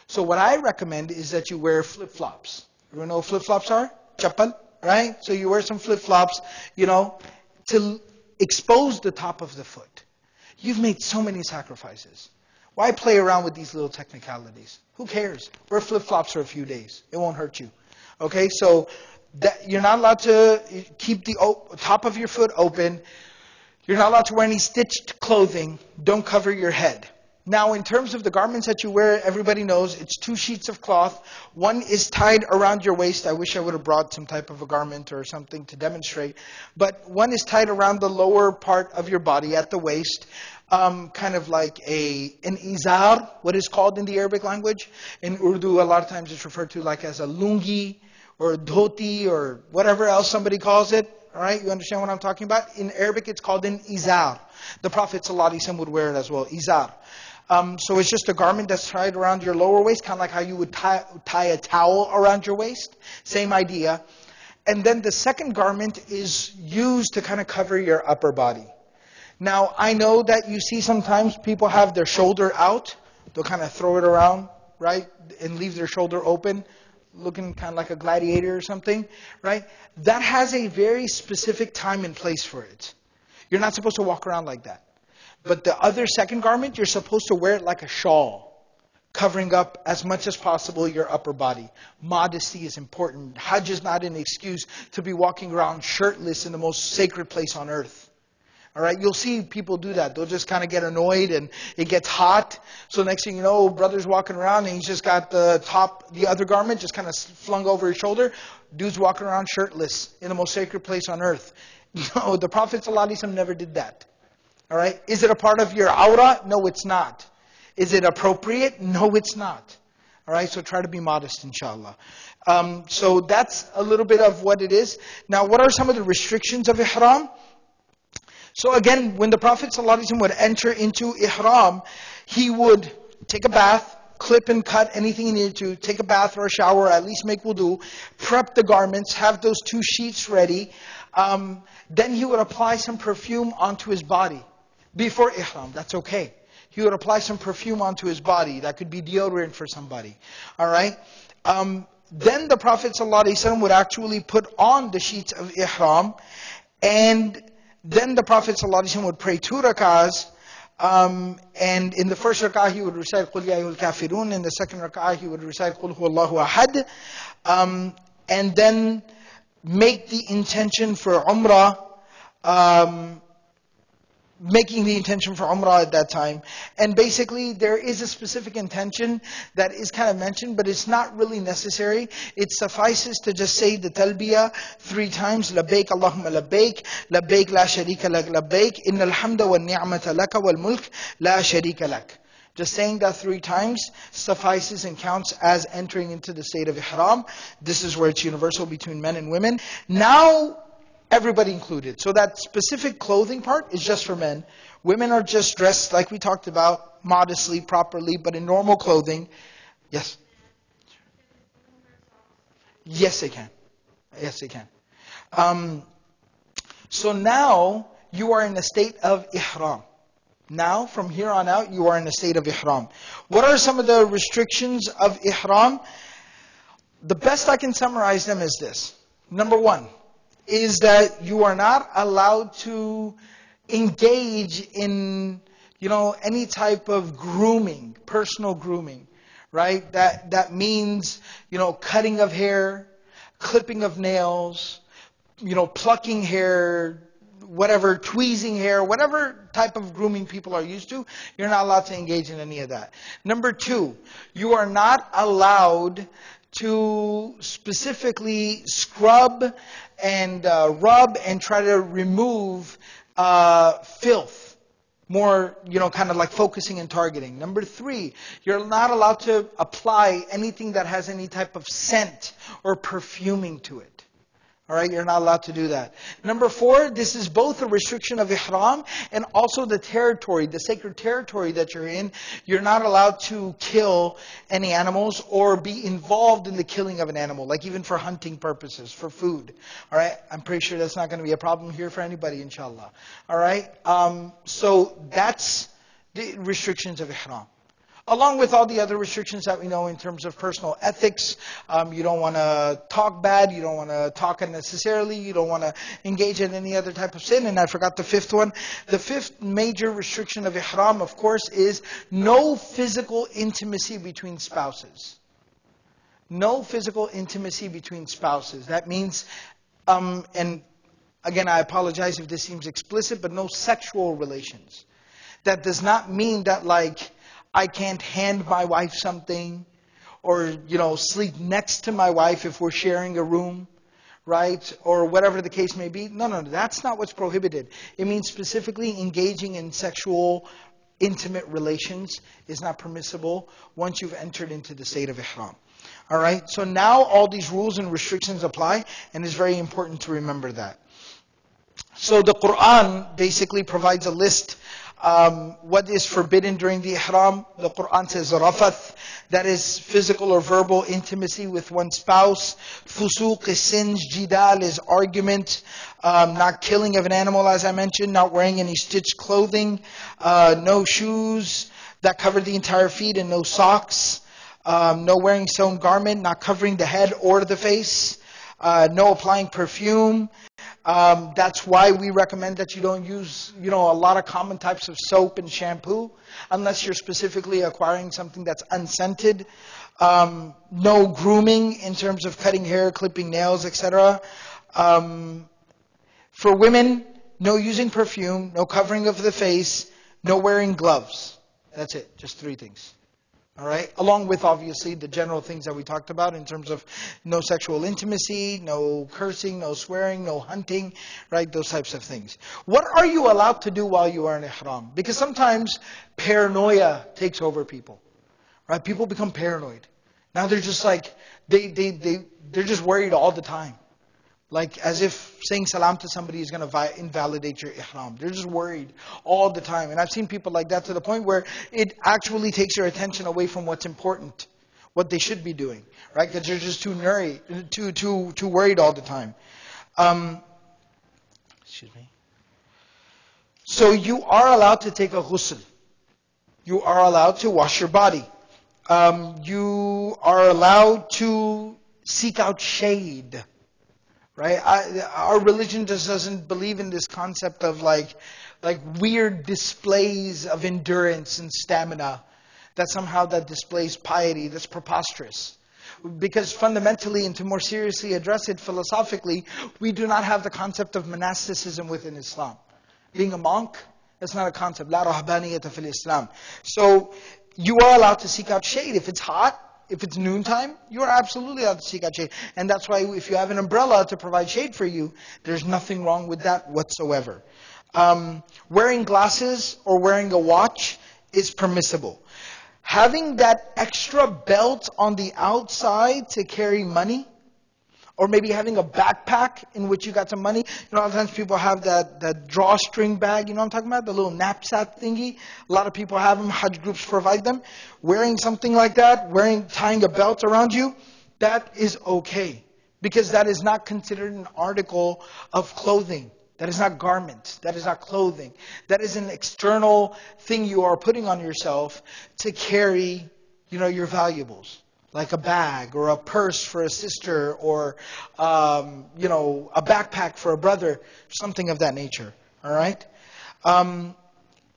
So what I recommend is that you wear flip-flops. You know what flip-flops are? Chappal, right? So you wear some flip-flops, to expose the top of the foot. You've made so many sacrifices. Why play around with these little technicalities? Who cares? Wear flip-flops for a few days. It won't hurt you. Okay, so you're not allowed to keep the top of your foot open. You're not allowed to wear any stitched clothing. Don't cover your head. Now, in terms of the garments that you wear, everybody knows it's 2 sheets of cloth. One is tied around your waist. I wish I would have brought some type of a garment or something to demonstrate. But one is tied around the lower part of your body at the waist, kind of like an izar, what is called in the Arabic language. In Urdu, a lot of times it's referred to like as a lungi or a dhoti or whatever else somebody calls it. All right, you understand what I'm talking about? In Arabic, it's called an izar. The Prophet ﷺ would wear it as well, izar. So it's just a garment that's tied around your lower waist, kind of like how you would tie a towel around your waist. Same idea. And then the second garment is used to kind of cover your upper body. Now, I know that you see sometimes people have their shoulder out. They'll kind of throw it around, right? And leave their shoulder open, looking kind of like a gladiator or something, right? That has a very specific time and place for it. You're not supposed to walk around like that. But the other second garment, you're supposed to wear it like a shawl, covering up as much as possible your upper body. Modesty is important. Hajj is not an excuse to be walking around shirtless in the most sacred place on earth. All right, you'll see people do that. They'll just kind of get annoyed and it gets hot. So next thing you know, brother's walking around and he's just got the other garment just kind of flung over his shoulder. Dude's walking around shirtless in the most sacred place on earth. No, the Prophet ﷺ never did that. All right, is it a part of your aura? No, it's not. Is it appropriate? No, it's not. All right, so try to be modest, inshallah. So that's a little bit of what it is. Now, what are some of the restrictions of ihram? So again, when the Prophet ﷺ would enter into ihram, he would take a bath, clip and cut anything he needed to, take a bath or a shower, at least make wudu, prep the garments, have those 2 sheets ready. Then he would apply some perfume onto his body. Before ihram, that's okay. He would apply some perfume onto his body. That could be deodorant for somebody. All right? Then the Prophet ﷺ would actually put on the sheets of ihram. And then the Prophet ﷺ would pray 2 rak'ahs. And in the first rak'ah, he would recite قُلْ يَا أَيُّهَا الْكَافِرُونَ. In the second rak'ah, he would recite قُلْ هُوَ اللَّهُ أَحَدٌ. And then make the intention for Umrah. Making the intention for Umrah at that time. And basically, there is a specific intention that is kind of mentioned, but it's not really necessary. It suffices to just say the talbiyah 3 times. لَبَّيْكَ اللَّهُمَّ لَبَّيْكَ لَبَّيْكَ لَا شَرِيكَ لَكَ لَبَّيْكَ إِنَّ الْحَمْدَ وَالنِّعْمَةَ لَكَ وَالْمُلْكَ لَا شَرِيكَ لَكَ. Just saying that 3 times suffices and counts as entering into the state of ihram. This is where it's universal between men and women. Now, everybody included. So that specific clothing part is just for men. Women are just dressed like we talked about, modestly, properly, but in normal clothing. Yes? Yes, they can. Yes, they can. So now, you are in a state of ihram. Now, from here on out, you are in a state of ihram. What are some of the restrictions of ihram? The best I can summarize them is this. Number 1. Is that you are not allowed to engage in, any type of grooming, personal grooming, right? That means, cutting of hair, clipping of nails, plucking hair, whatever, tweezing hair, whatever type of grooming people are used to, you're not allowed to engage in any of that. Number 2, you are not allowed to specifically scrub and rub and try to remove filth. More, kind of like focusing and targeting. Number 3, you're not allowed to apply anything that has any type of scent or perfuming to it. All right, you're not allowed to do that. Number 4, this is both a restriction of ihram and also the territory, the sacred territory that you're in. You're not allowed to kill any animals or be involved in the killing of an animal, like even for hunting purposes, for food. All right, I'm pretty sure that's not going to be a problem here for anybody, inshallah. All right, so that's the restrictions of ihram. Along with all the other restrictions that we know in terms of personal ethics. You don't want to talk bad, you don't want to talk unnecessarily, you don't want to engage in any other type of sin. And I forgot the 5th one. The 5th major restriction of ihram, of course, is no physical intimacy between spouses. No physical intimacy between spouses. That means, and again, I apologize if this seems explicit, but no sexual relations. That does not mean that I can't hand my wife something, or, sleep next to my wife if we're sharing a room, right? Or whatever the case may be. No, that's not what's prohibited. It means specifically engaging in sexual, intimate relations is not permissible once you've entered into the state of ihram. All right? So now all these rules and restrictions apply, and it's very important to remember that. So the Quran basically provides a list. What is forbidden during the ihram? The Quran says rafath, that is physical or verbal intimacy with one's spouse. Fusuq is sins. Jidal is argument. Not killing of an animal, as I mentioned. Not wearing any stitched clothing. No shoes that cover the entire feet, and no socks. No wearing sewn garment. Not covering the head or the face. No applying perfume. That's why we recommend that you don't use, a lot of common types of soap and shampoo, unless you're specifically acquiring something that's unscented. No grooming in terms of cutting hair, clipping nails, etc. For women, no using perfume, no covering of the face, no wearing gloves. That's it, just 3 things. All right, along with obviously the general things that we talked about in terms of no sexual intimacy, no cursing, no swearing, no hunting, right? Those types of things. What are you allowed to do while you are in ihram? Because sometimes paranoia takes over people, right? People become paranoid. Now they're just like, they're just worried all the time. Like as if saying salam to somebody is going to invalidate your ihram. They're just worried all the time. And I've seen people like that to the point where it actually takes your attention away from what's important, what they should be doing, right? Because they're just too worried all the time. Excuse me. So you are allowed to take a ghusl. You are allowed to wash your body. You are allowed to seek out shade. Right? Our religion just doesn't believe in this concept of like weird displays of endurance and stamina. That somehow that displays piety. That's preposterous. Because fundamentally, and to more seriously address it philosophically, we do not have the concept of monasticism within Islam. Being a monk, that's not a concept. La rahbaniyata fil Islam. So you are allowed to seek out shade. If it's hot, if it's noontime, you are absolutely allowed to seek out shade. And that's why if you have an umbrella to provide shade for you, there's nothing wrong with that whatsoever. Wearing glasses or wearing a watch is permissible. Having that extra belt on the outside to carry money, or maybe having a backpack in which you got some money. A lot of times people have that drawstring bag, you know what I'm talking about? The little knapsack thingy. A lot of people have them, Hajj groups provide them. Wearing something like that, tying a belt around you, that is okay. Because that is not considered an article of clothing. That is not garment. That is not clothing. That is an external thing you are putting on yourself to carry, your valuables. Like a bag or a purse for a sister or, a backpack for a brother, something of that nature. All right? And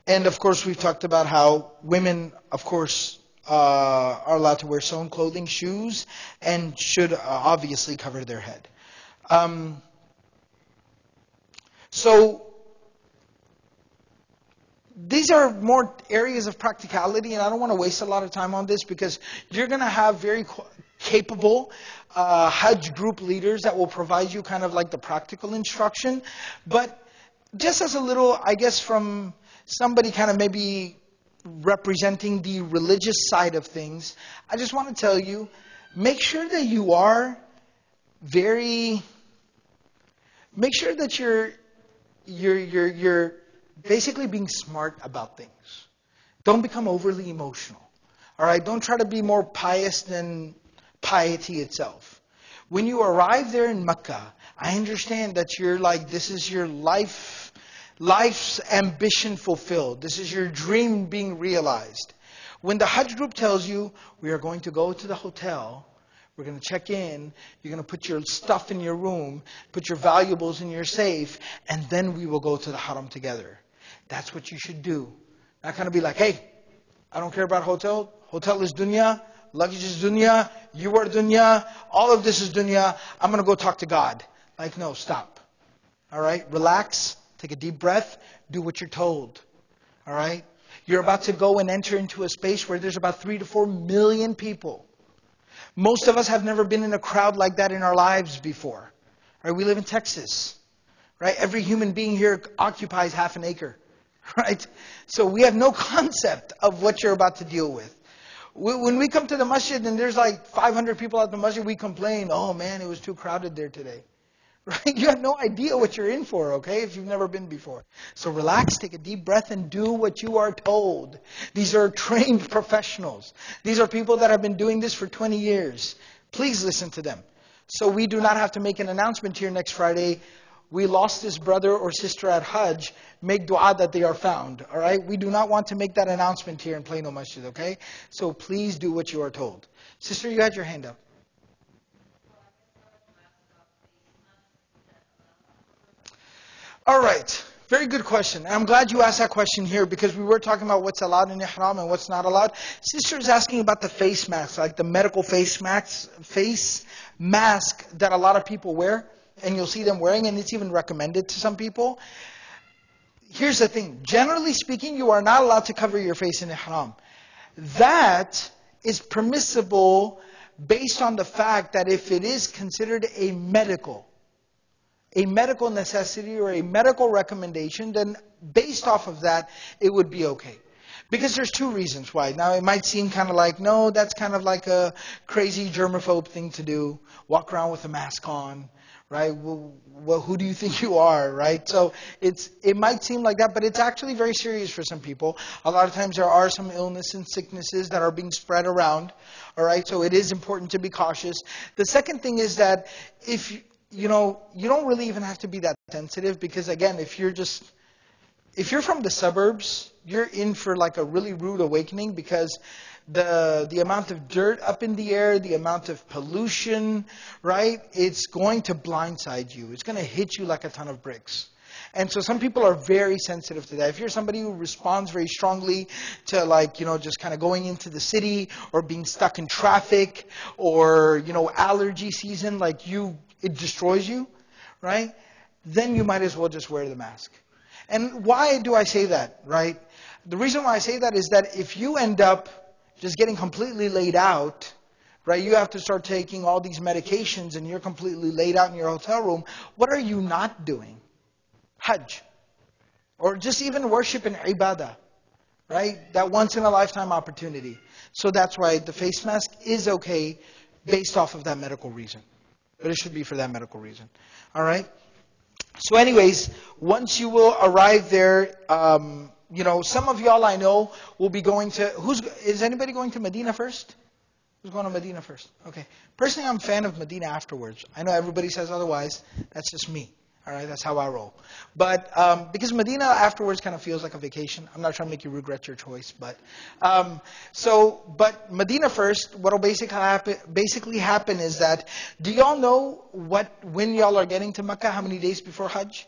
of course, we've talked about how women, of course, are allowed to wear sewn clothing, shoes, and should obviously cover their head. So, these are more areas of practicality, and I don't want to waste a lot of time on this because you're going to have very capable Hajj group leaders that will provide you kind of like the practical instruction. But just as a little, I guess, from somebody kind of maybe representing the religious side of things, I just want to tell you, make sure that you are make sure that you're basically being smart about things. Don't become overly emotional. All right? Don't try to be more pious than piety itself. When you arrive there in Mecca, I understand that you're like, this is your life's ambition fulfilled. This is your dream being realized. When the Hajj group tells you, we are going to go to the hotel, we're going to check in, you're going to put your stuff in your room, put your valuables in your safe, and then we will go to the haram together. That's what you should do. Not kind of be like, hey, I don't care about hotel. Hotel is dunya. Luggage is dunya. You are dunya. All of this is dunya. I'm going to go talk to God. Like, no, stop. All right? Relax. Take a deep breath. Do what you're told. All right? You're about to go and enter into a space where there's about 3 to 4 million people. Most of us have never been in a crowd like that in our lives before. Right? We live in Texas. Right? Every human being here occupies half an acre. Right? So we have no concept of what you're about to deal with. When we come to the masjid and there's like 500 people at the masjid, we complain, oh man, it was too crowded there today. Right? You have no idea what you're in for, okay, if you've never been before. So relax, take a deep breath, and do what you are told. These are trained professionals. These are people that have been doing this for 20 years. Please listen to them. So we do not have to make an announcement here next Friday. We lost this brother or sister at Hajj. Make dua that they are found, all right? We do not want to make that announcement here in Plano Masjid, okay? So please do what you are told. Sister, you had your hand up. All right. Very good question. And I'm glad you asked that question here because we were talking about what's allowed in ihram and what's not allowed. Sister is asking about the face mask, like the medical face mask that a lot of people wear. And you'll see them wearing, and it's even recommended to some people. Here's the thing. Generally speaking, you are not allowed to cover your face in ihram. That is permissible based on the fact that if it is considered a medical necessity or a medical recommendation, then based off of that, it would be okay. Because there's two reasons why. Now, it might seem kind of like, no, that's kind of like a crazy germaphobe thing to do. Walk around with a mask on, right? Well, who do you think you are, right? So it might seem like that, but it's actually very serious for some people. A lot of times there are some illness and sicknesses that are being spread around, all right? So it is important to be cautious. The second thing is that if you don't really even have to be that sensitive because, again, if you're from the suburbs, you're in for like a really rude awakening because the amount of dirt up in the air, the amount of pollution, right? It's going to blindside you. It's going to hit you like a ton of bricks. And so some people are very sensitive to that. If you're somebody who responds very strongly to just kind of going into the city or being stuck in traffic or, allergy season, it destroys you, right? Then you might as well just wear the mask. And why do I say that, right? The reason why I say that is that if you end up just getting completely laid out, right? You have to start taking all these medications and you're completely laid out in your hotel room. What are you not doing? Hajj. Or just even worship and ibadah, right? That once in a lifetime opportunity. So that's why the face mask is okay based off of that medical reason. But it should be for that medical reason. All right? So anyways, once you will arrive there, some of y'all I know will be going to... Is anybody going to Medina first? Who's going to Medina first? Okay. Personally, I'm a fan of Medina afterwards. I know everybody says otherwise. That's just me. All right, that's how I roll. But because Medina afterwards kind of feels like a vacation. I'm not trying to make you regret your choice, but but Medina first. What will basically happen is that, do y'all know when y'all are getting to Mecca? How many days before Hajj?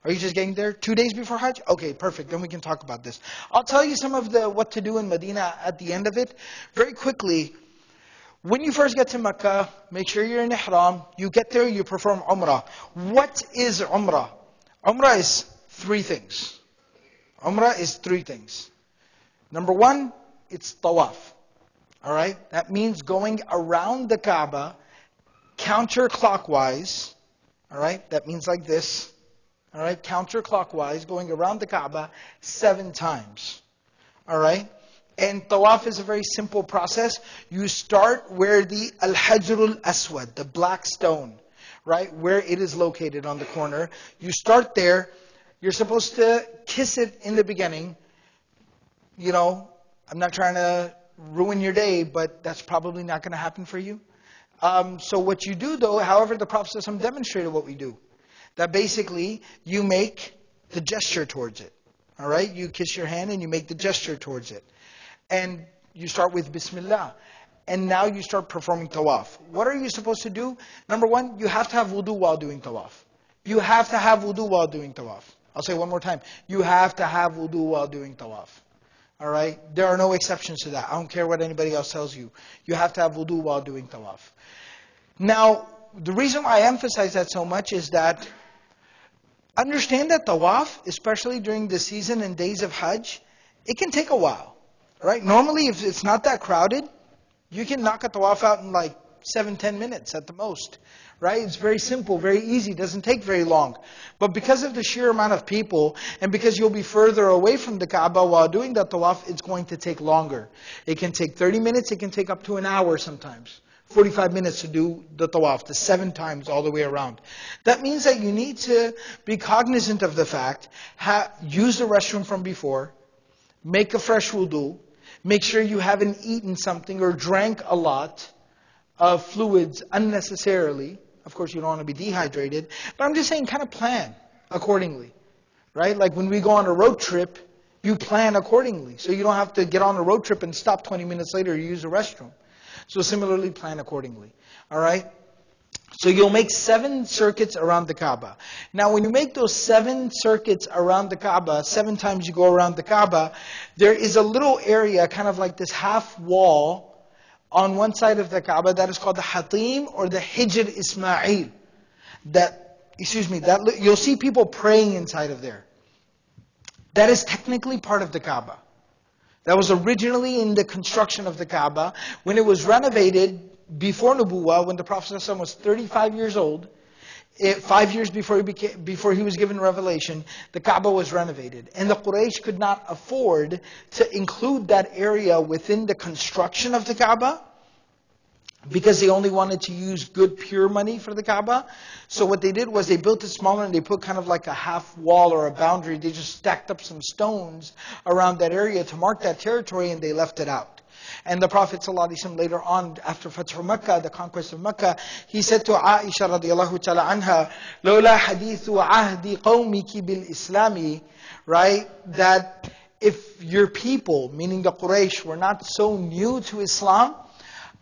Are you just getting there 2 days before Hajj? Okay, perfect. Then we can talk about this. I'll tell you some of what to do in Medina at the end of it very quickly. When you first get to Mecca, make sure you're in ihram. You get there, you perform umrah. What is umrah? Umrah is three things. Umrah is three things. Number one, it's tawaf. All right? That means going around the Kaaba counterclockwise. All right? That means like this. All right? Counterclockwise, going around the Kaaba 7 times. All right? And tawaf is a very simple process. You start where the Al-Hajr al-Aswad, the black stone, right, where it is located on the corner. You start there. You're supposed to kiss it in the beginning. I'm not trying to ruin your day, but that's probably not going to happen for you. So what you do, though, however, the Prophet ﷺ demonstrated what we do. That basically, you make the gesture towards it. All right? You kiss your hand and you make the gesture towards it. And you start with Bismillah. And now you start performing tawaf. What are you supposed to do? Number one, you have to have wudu while doing tawaf. You have to have wudu while doing tawaf. I'll say one more time. You have to have wudu while doing tawaf. All right? There are no exceptions to that. I don't care what anybody else tells you. You have to have wudu while doing tawaf. Now, the reason why I emphasize that so much is that understand that tawaf, especially during the season and days of Hajj, it can take a while, right? Normally, if it's not that crowded, you can knock a tawaf out in like 7-10 minutes at the most, right? It's very simple, very easy, doesn't take very long. But because of the sheer amount of people, and because you'll be further away from the Kaaba while doing the tawaf, it's going to take longer. It can take 30 minutes, it can take up to an hour sometimes. 45 minutes to do the tawaf, the 7 times all the way around. That means that you need to be cognizant of the fact, use the restroom from before, make a fresh wudu, make sure you haven't eaten something or drank a lot of fluids unnecessarily. Of course, you don't want to be dehydrated. But I'm just saying, kind of plan accordingly. Right? Like when we go on a road trip, you plan accordingly. So you don't have to get on a road trip and stop 20 minutes later to use the restroom. So similarly, plan accordingly. All right? So you'll make 7 circuits around the Kaaba. Now when you make those 7 circuits around the Kaaba, 7 times you go around the Kaaba, there is a little area, kind of like this half wall, on one side of the Kaaba that is called the Hatim or the Hijr Ismail. You'll see people praying inside of there. That is technically part of the Kaaba. That was originally in the construction of the Kaaba. When it was renovated before Nubuwah, when the Prophet ﷺ was 35 years old, 5 years before he was given revelation, the Kaaba was renovated. And the Quraysh could not afford to include that area within the construction of the Kaaba, because they only wanted to use good, pure money for the Kaaba. So what they did was they built it smaller and they put kind of like a half wall or a boundary. They just stacked up some stones around that area to mark that territory, and they left it out. And the Prophet ﷺ later on, after Fathu Makkah, the conquest of Makkah, he said to Aisha radiallahu ta'ala anha, لَوْلَا حَدِيثُ عَهْدِ قَوْمِكِ بِالْإِسْلَامِ, right? That if your people, meaning the Quraysh, were not so new to Islam,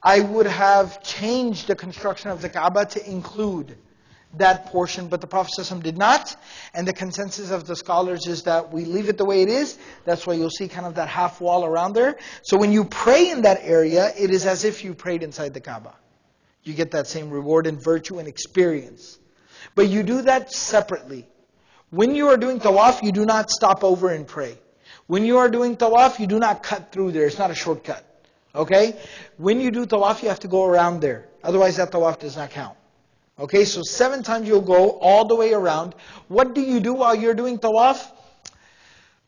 I would have changed the construction of the Kaaba to include that portion, but the Prophet ﷺ did not. And the consensus of the scholars is that we leave it the way it is. That's why you'll see kind of that half wall around there. So when you pray in that area, it is as if you prayed inside the Kaaba. You get that same reward and virtue and experience. But you do that separately. When you are doing tawaf, you do not stop over and pray. When you are doing tawaf, you do not cut through there. It's not a shortcut. Okay? When you do tawaf, you have to go around there. Otherwise, that tawaf does not count. Okay, so 7 times you'll go all the way around. What do you do while you're doing tawaf?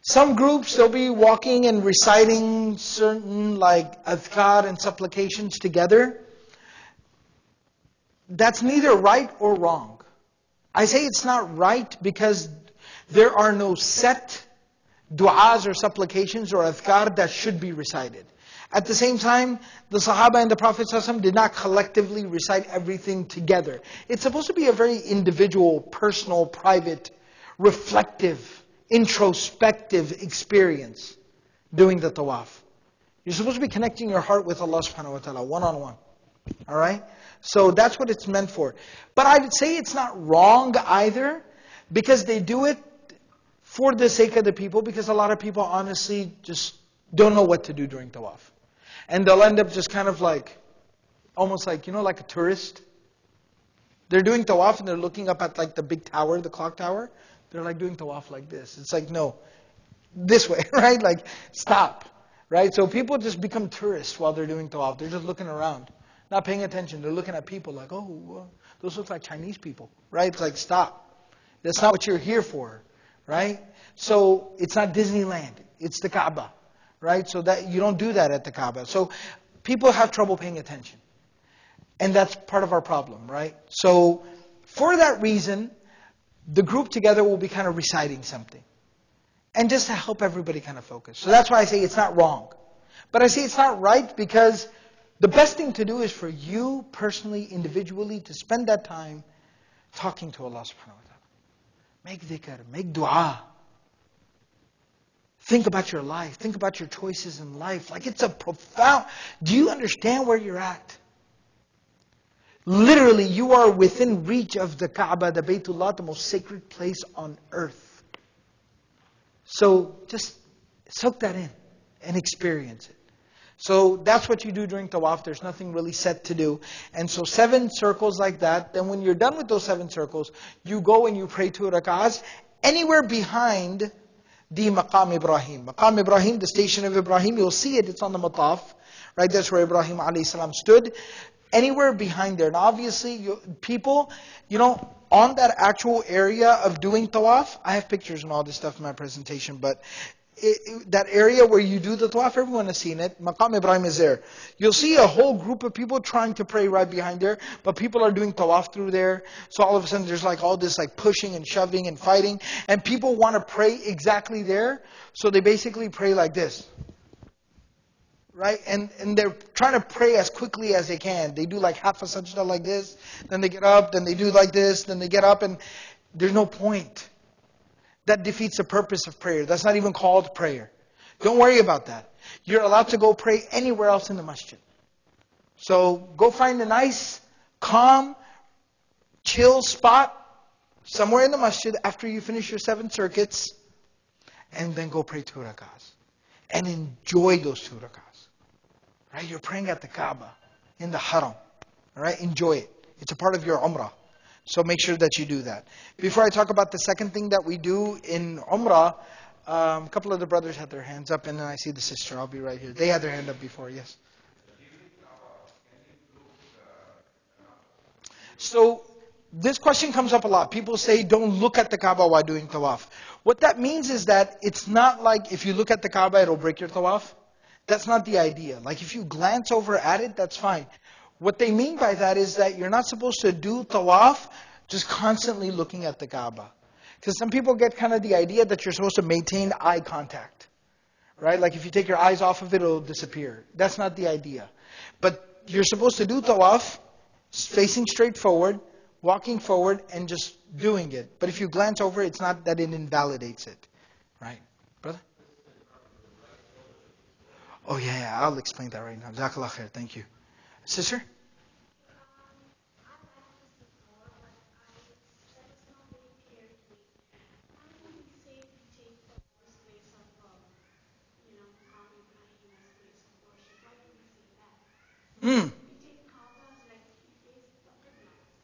Some groups, they'll be walking and reciting certain like adhkar and supplications together. That's neither right or wrong. I say it's not right because there are no set du'as or supplications or adhkar that should be recited. At the same time, the Sahaba and the Prophet ﷺ did not collectively recite everything together. It's supposed to be a very individual, personal, private, reflective, introspective experience doing the tawaf. You're supposed to be connecting your heart with Allah subhanahu wa ta'ala, one-on-one. Alright? So that's what it's meant for. But I'd say it's not wrong either, because they do it for the sake of the people, because a lot of people honestly just don't know what to do during tawaf. And they'll end up just kind of like, almost like, like a tourist. They're doing tawaf and they're looking up at like the big tower, the clock tower. They're like doing tawaf like this. It's like, no, this way, right? Like, stop, right? So people just become tourists while they're doing tawaf. They're just looking around, not paying attention. They're looking at people like, oh, those look like Chinese people, right? It's like, stop. That's not what you're here for, right? So it's not Disneyland. It's the Kaaba. Right? So that you don't do that at the Kaaba. So people have trouble paying attention. And that's part of our problem, right? So for that reason, the group together will be kind of reciting something. And just to help everybody kind of focus. So that's why I say it's not wrong. But I say it's not right because the best thing to do is for you personally, individually, to spend that time talking to Allah subhanahu wa ta'ala. Make dhikr, make dua. Think about your life. Think about your choices in life. Like it's a profound... Do you understand where you're at? Literally, you are within reach of the Kaaba, the Baytullah, the most sacred place on earth. So just soak that in and experience it. So that's what you do during tawaf. There's nothing really set to do. And so 7 circles like that. Then when you're done with those 7 circles, you go and you pray 2 rak'ahs. Anywhere behind the Maqam Ibrahim. Maqam Ibrahim, the station of Ibrahim, you'll see it, it's on the Mataf. Right, that's where Ibrahim ﷺ stood. Anywhere behind there. Now obviously, people, on that actual area of doing tawaf, I have pictures and all this stuff in my presentation, but that area where you do the tawaf, everyone has seen it. Maqam Ibrahim is there. You'll see a whole group of people trying to pray right behind there, but people are doing tawaf through there. So all of a sudden there's like all this like pushing and shoving and fighting, and people want to pray exactly there, so they basically pray like this. Right? And they're trying to pray as quickly as they can. They do like half a sajda like this, then they get up, then they do like this, then they get up, and there's no point. That defeats the purpose of prayer. That's not even called prayer. Don't worry about that. You're allowed to go pray anywhere else in the masjid. So go find a nice, calm, chill spot somewhere in the masjid after you finish your 7 circuits, and then go pray 2 rakahs. And enjoy those 2 rakahs. Right? You're praying at the Kaaba, in the Haram. Alright? Enjoy it. It's a part of your Umrah. So make sure that you do that. Before I talk about the second thing that we do in Umrah, a couple of the brothers had their hands up, and then I see the sister. I'll be right here. They had their hand up before, yes. So this question comes up a lot. People say, don't look at the Kaaba while doing tawaf. What that means is that it's not like if you look at the Kaaba, it'll break your tawaf. That's not the idea. Like if you glance over at it, that's fine. What they mean by that is that you're not supposed to do tawaf just constantly looking at the Kaaba. Because some people get kind of the idea that you're supposed to maintain eye contact. Right? Like if you take your eyes off of it, it'll disappear. That's not the idea. But you're supposed to do tawaf, facing straight forward, walking forward, and just doing it. But if you glance over, it's not that it invalidates it. Right? Brother? Oh yeah, I'll explain that right now. Jazakallah khair, thank you. Sister?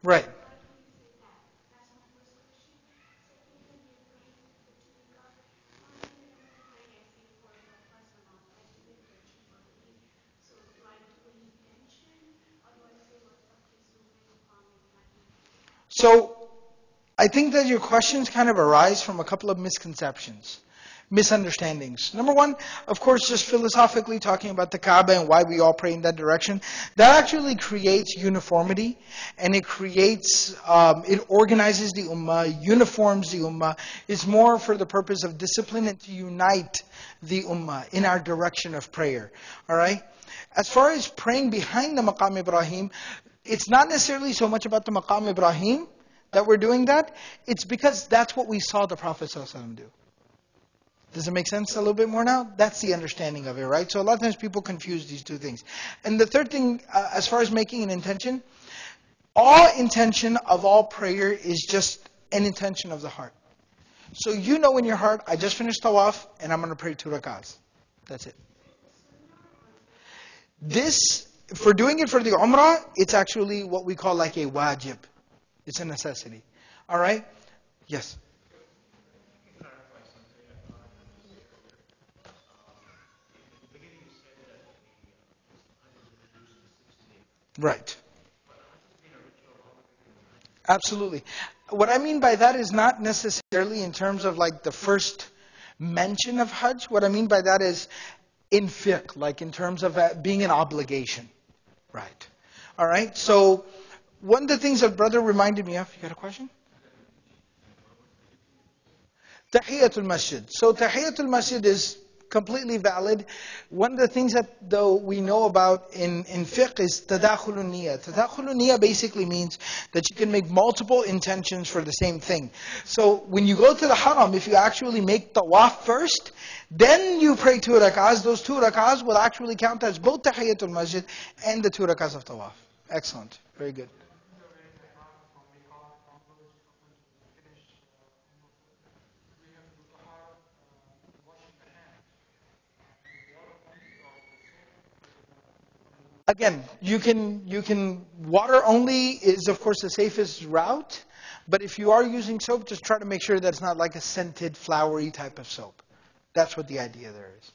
Right. So, I think that your questions kind of arise from a couple of misconceptions, misunderstandings. Number one, of course, just philosophically talking about the Kaaba and why we all pray in that direction. That actually creates uniformity, and it organizes the ummah, uniforms the ummah. It's more for the purpose of discipline and to unite the ummah in our direction of prayer. All right? As far as praying behind the Maqam Ibrahim, it's not necessarily so much about the Maqam Ibrahim that we're doing that. It's because that's what we saw the Prophet ﷺ do. Does it make sense a little bit more now? That's the understanding of it, right? So a lot of times people confuse these two things. And the third thing, as far as making an intention, all intention of all prayer is just an intention of the heart. So you know in your heart, I just finished tawaf and I'm going to pray 2 rakahs. That's it. This, for doing it for the Umrah, it's actually what we call like a wajib. It's a necessity. All right? Yes. Right. Absolutely. What I mean by that is not necessarily in terms of like the first mention of Hajj. What I mean by that is in fiqh, like in terms of being an obligation. Right. All right. So one of the things that brother reminded me of, you got a question? Tahiyatul Masjid. So Tahiyatul Masjid is completely valid. One of the things that though we know about in fiqh is tadakhulun niyah. Tadakhulun niyah basically means that you can make multiple intentions for the same thing. So when you go to the haram, if you actually make tawaf first, then you pray 2 rakahs. Those 2 rakahs will actually count as both tahiyatul masjid and the 2 rakahs of tawaf. Excellent. Very good. Again, you can water only is of course the safest route, but if you are using soap, just try to make sure that it's not like a scented, flowery type of soap. That's what the idea there is.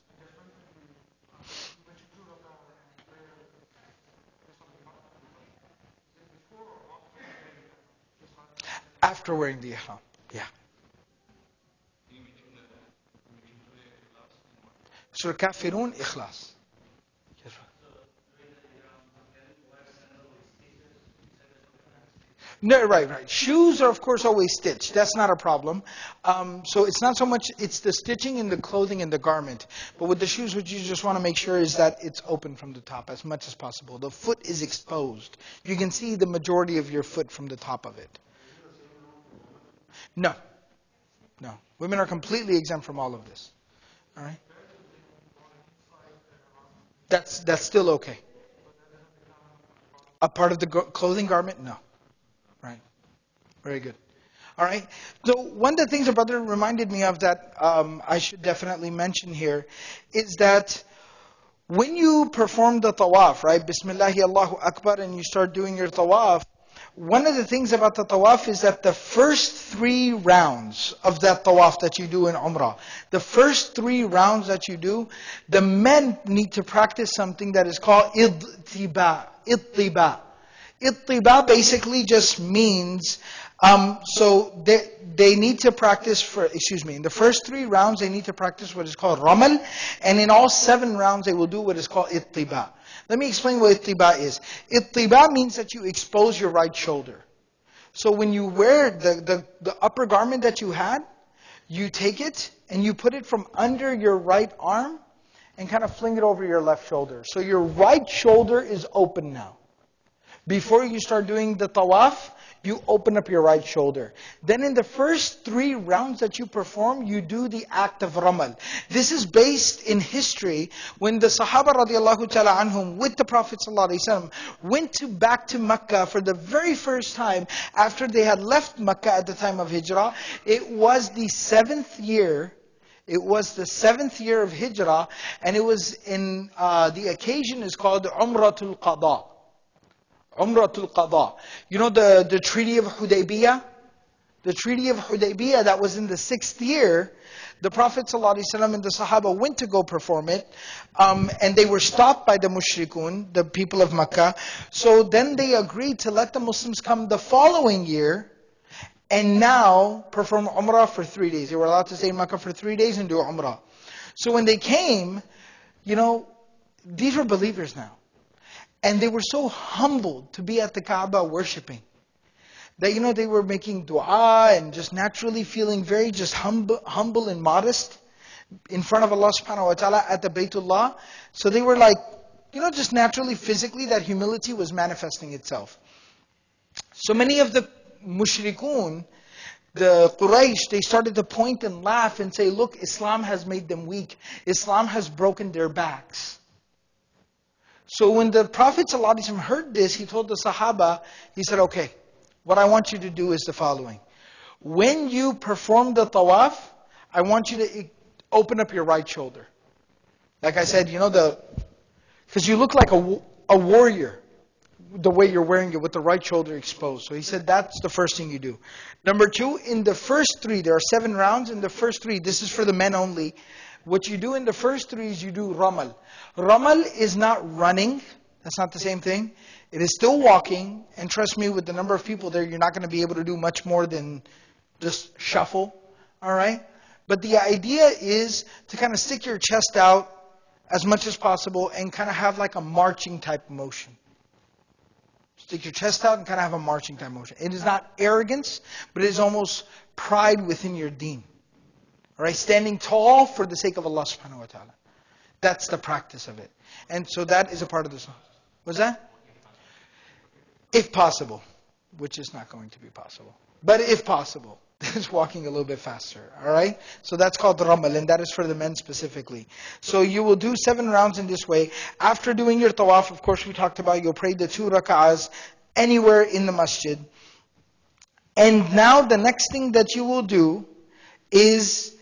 After wearing the ihram. Yeah. Surah Kafirun, Ikhlas. Yes. No, right. Shoes are, of course, always stitched. That's not a problem. So it's not so much, it's the stitching in the clothing and the garment. But with the shoes, what you just want to make sure is that it's open from the top as much as possible. The foot is exposed. You can see the majority of your foot from the top of it. No. Women are completely exempt from all of this. All right? That's still okay. A part of the clothing garment? No. Right. Very good. All right. So one of the things a brother reminded me of that I should definitely mention here is that when you perform the tawaf, right, Bismillahi Allahu Akbar, and you start doing your tawaf, one of the things about the tawaf is that the first 3 rounds of that tawaf that you do in Umrah, the first 3 rounds that you do, the men need to practice something that is called ittiba. Ittiba basically just means, so they need to practice in the first 3 rounds they need to practice what is called ramal, and in all 7 rounds they will do what is called ittiba. Let me explain what ittiba is. Ittiba means that you expose your right shoulder. So when you wear the upper garment that you had, you take it and you put it from under your right arm and kind of fling it over your left shoulder. So your right shoulder is open now. Before you start doing the tawaf, you open up your right shoulder. Then in the first 3 rounds that you perform, you do the act of ramal. This is based in history when the Sahaba radiallahu ta'ala anhum with the Prophet sallallahu alaihi wasallam went back to Mecca for the very first time after they had left Mecca at the time of Hijrah. It was the 7th year. It was the 7th year of Hijrah, and it was in the occasion is called Umratul Qada. Umratul Qada. You know the Treaty of Hudaybiyah? The Treaty of Hudaybiyah, that was in the 6th year. The Prophet ﷺ and the Sahaba went to go perform it. And they were stopped by the mushrikun, the people of Makkah. So then they agreed to let the Muslims come the following year and now perform Umrah for 3 days. They were allowed to stay in Makkah for 3 days and do Umrah. So when they came, these were believers now. And they were so humbled to be at the Kaaba worshiping. That, they were making dua and just naturally feeling very just humble and modest in front of Allah subhanahu wa ta'ala at the Baytullah. So they were like, just naturally, physically, that humility was manifesting itself. So many of the mushrikun, the Quraysh, they started to point and laugh and say, look, Islam has made them weak. Islam has broken their backs. So when the Prophet ﷺ heard this, he told the Sahaba, he said, okay, what I want you to do is the following. When you perform the tawaf, I want you to open up your right shoulder. Like I said, because you look like a warrior, the way you're wearing it with the right shoulder exposed. So he said that's the first thing you do. Number 2, in the first 3, there are 7 rounds. In the first 3, this is for the men only. What you do in the first 3 is you do ramal. Ramal is not running. That's not the same thing. It is still walking. And trust me, with the number of people there, you're not going to be able to do much more than just shuffle. All right? But the idea is to kind of stick your chest out as much as possible and kind of have like a marching type motion. Stick your chest out and kind of have a marching type motion. It is not arrogance, but it is almost pride within your deen. All right? Standing tall for the sake of Allah subhanahu wa ta'ala. That's the practice of it. And so that is a part of the song. What's that? If possible, which is not going to be possible. But if possible, it's walking a little bit faster. All right? So that's called the ramal, and that is for the men specifically. So you will do 7 rounds in this way. After doing your tawaf, of course we talked about, you'll pray the 2 rak'ahs anywhere in the masjid. And now the next thing that you will do is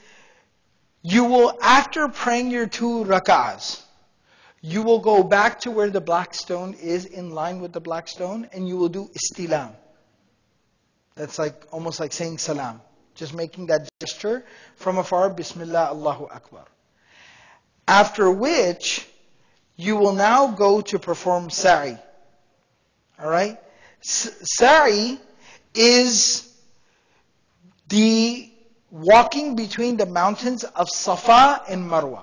you will, after praying your 2 rak'ahs, you will go back to where the black stone is, in line with the black stone, and you will do istilam. That's like almost like saying salam Just making that gesture from afar, Bismillah, Allahu Akbar. After which, you will now go to perform sa'i. Alright? Sa'i is the walking between the mountains of Safa and Marwa.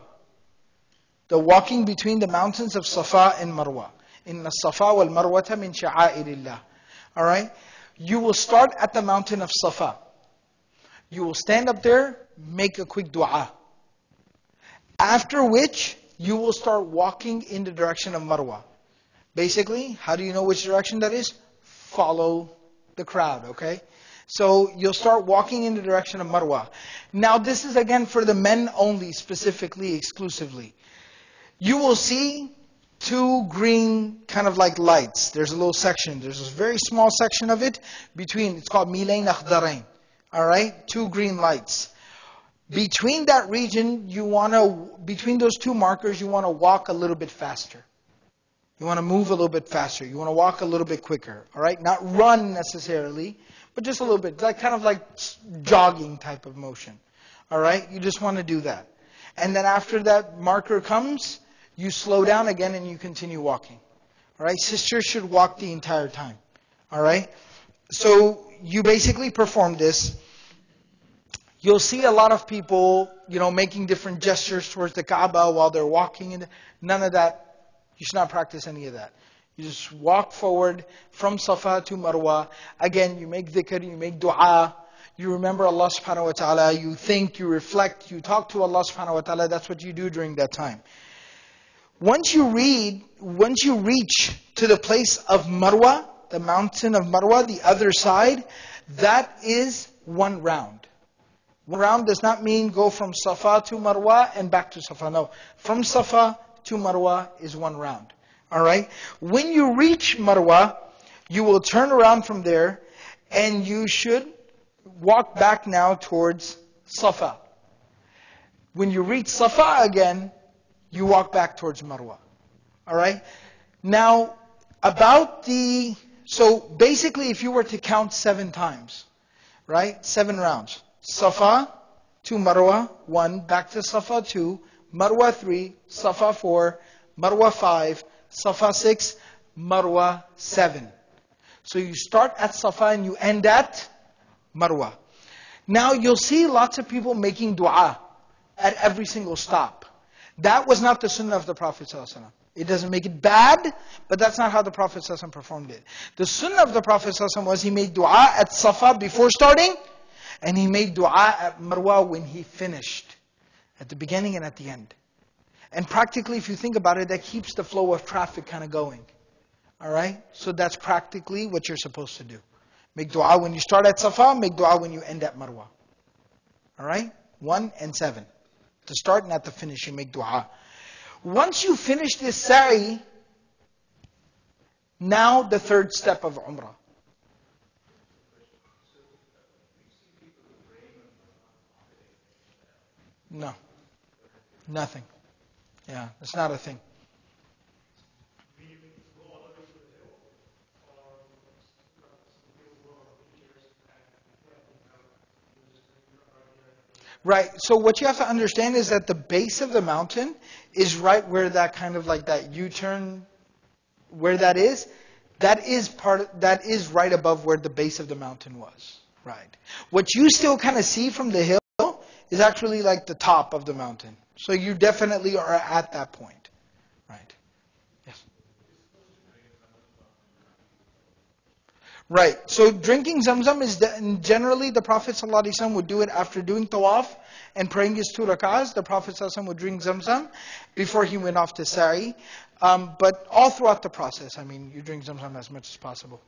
The walking between the mountains of Safa and Marwa. Inna Safa wal Marwata min sha'airillah. Alright? You will start at the mountain of Safa. You will stand up there, make a quick dua. After which, you will start walking in the direction of Marwa. Basically, how do you know which direction that is? Follow the crowd, okay? So you'll start walking in the direction of Marwa. Now this is again for the men only, specifically, exclusively. You will see two green kind of like lights. There's a little section. There's this very small section of it between, it's called Milayn Akhdarain. Alright? Two green lights. Between that region, between those two markers, you want to walk a little bit faster. You want to move a little bit faster. You want to walk a little bit quicker. Alright? Not run necessarily, but just a little bit. Like kind of like jogging type of motion. Alright? You just want to do that. And then after that marker comes, you slow down again and you continue walking. Alright? Sisters should walk the entire time. Alright? So you basically perform this. You'll see a lot of people, making different gestures towards the Kaaba while they're walking. And none of that. You should not practice any of that. You just walk forward from Safa to Marwa. Again, you make dhikr, you make dua. You remember Allah subhanahu wa ta'ala. You think, you reflect, you talk to Allah subhanahu wa ta'ala. That's what you do during that time. Once you reach to the place of Marwa, the mountain of Marwa, the other side, that is one round. One round does not mean go from Safa to Marwa and back to Safa. No. From Safa to Marwa is one round. Alright? When you reach Marwa, you will turn around from there and you should walk back now towards Safa. When you reach Safa again, you walk back towards Marwa. Alright? Now, so basically if you were to count 7 times, right? 7 rounds. Safa to Marwa, 1, back to Safa 2, Marwa 3, Safa 4, Marwa 5, Safa 6, Marwa 7. So you start at Safa and you end at Marwa. Now you'll see lots of people making dua at every single stop. That was not the sunnah of the Prophet ﷺ. It doesn't make it bad, but that's not how the Prophet ﷺ performed it. The sunnah of the Prophet ﷺ was he made dua at Safa before starting, and he made dua at Marwa when he finished. At the beginning and at the end. And practically, if you think about it, that keeps the flow of traffic kind of going. Alright? So that's practically what you're supposed to do. Make dua when you start at Safa, make dua when you end at Marwa. Alright? 1 and 7. To start and at the finish, you make dua. Once you finish this sa'i, now the third step of Umrah. No. Nothing. Yeah, it's not a thing. Right, so what you have to understand is that the base of the mountain is right where that kind of like that U-turn, where that is right above where the base of the mountain was. Right. What you still kind of see from the hill is actually like the top of the mountain. So you definitely are at that point. Right. Yes. Right. So drinking Zamzam is generally the Prophet ﷺ would do it after doing tawaf and praying his 2 rak'ahs. The Prophet ﷺ would drink Zamzam before he went off to sa'i. But all throughout the process, you drink Zamzam as much as possible.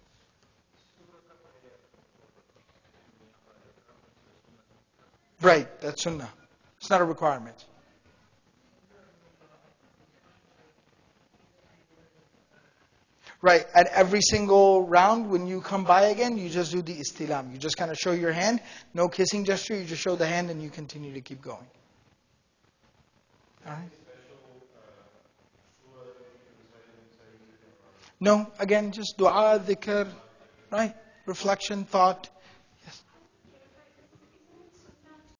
Right, that's sunnah. It's not a requirement. Right, at every single round, when you come by again, you just do the istilam. You just kind of show your hand. No kissing gesture, you just show the hand and you continue to keep going. Alright? No, again, just dua, dhikr, right? Reflection, thought.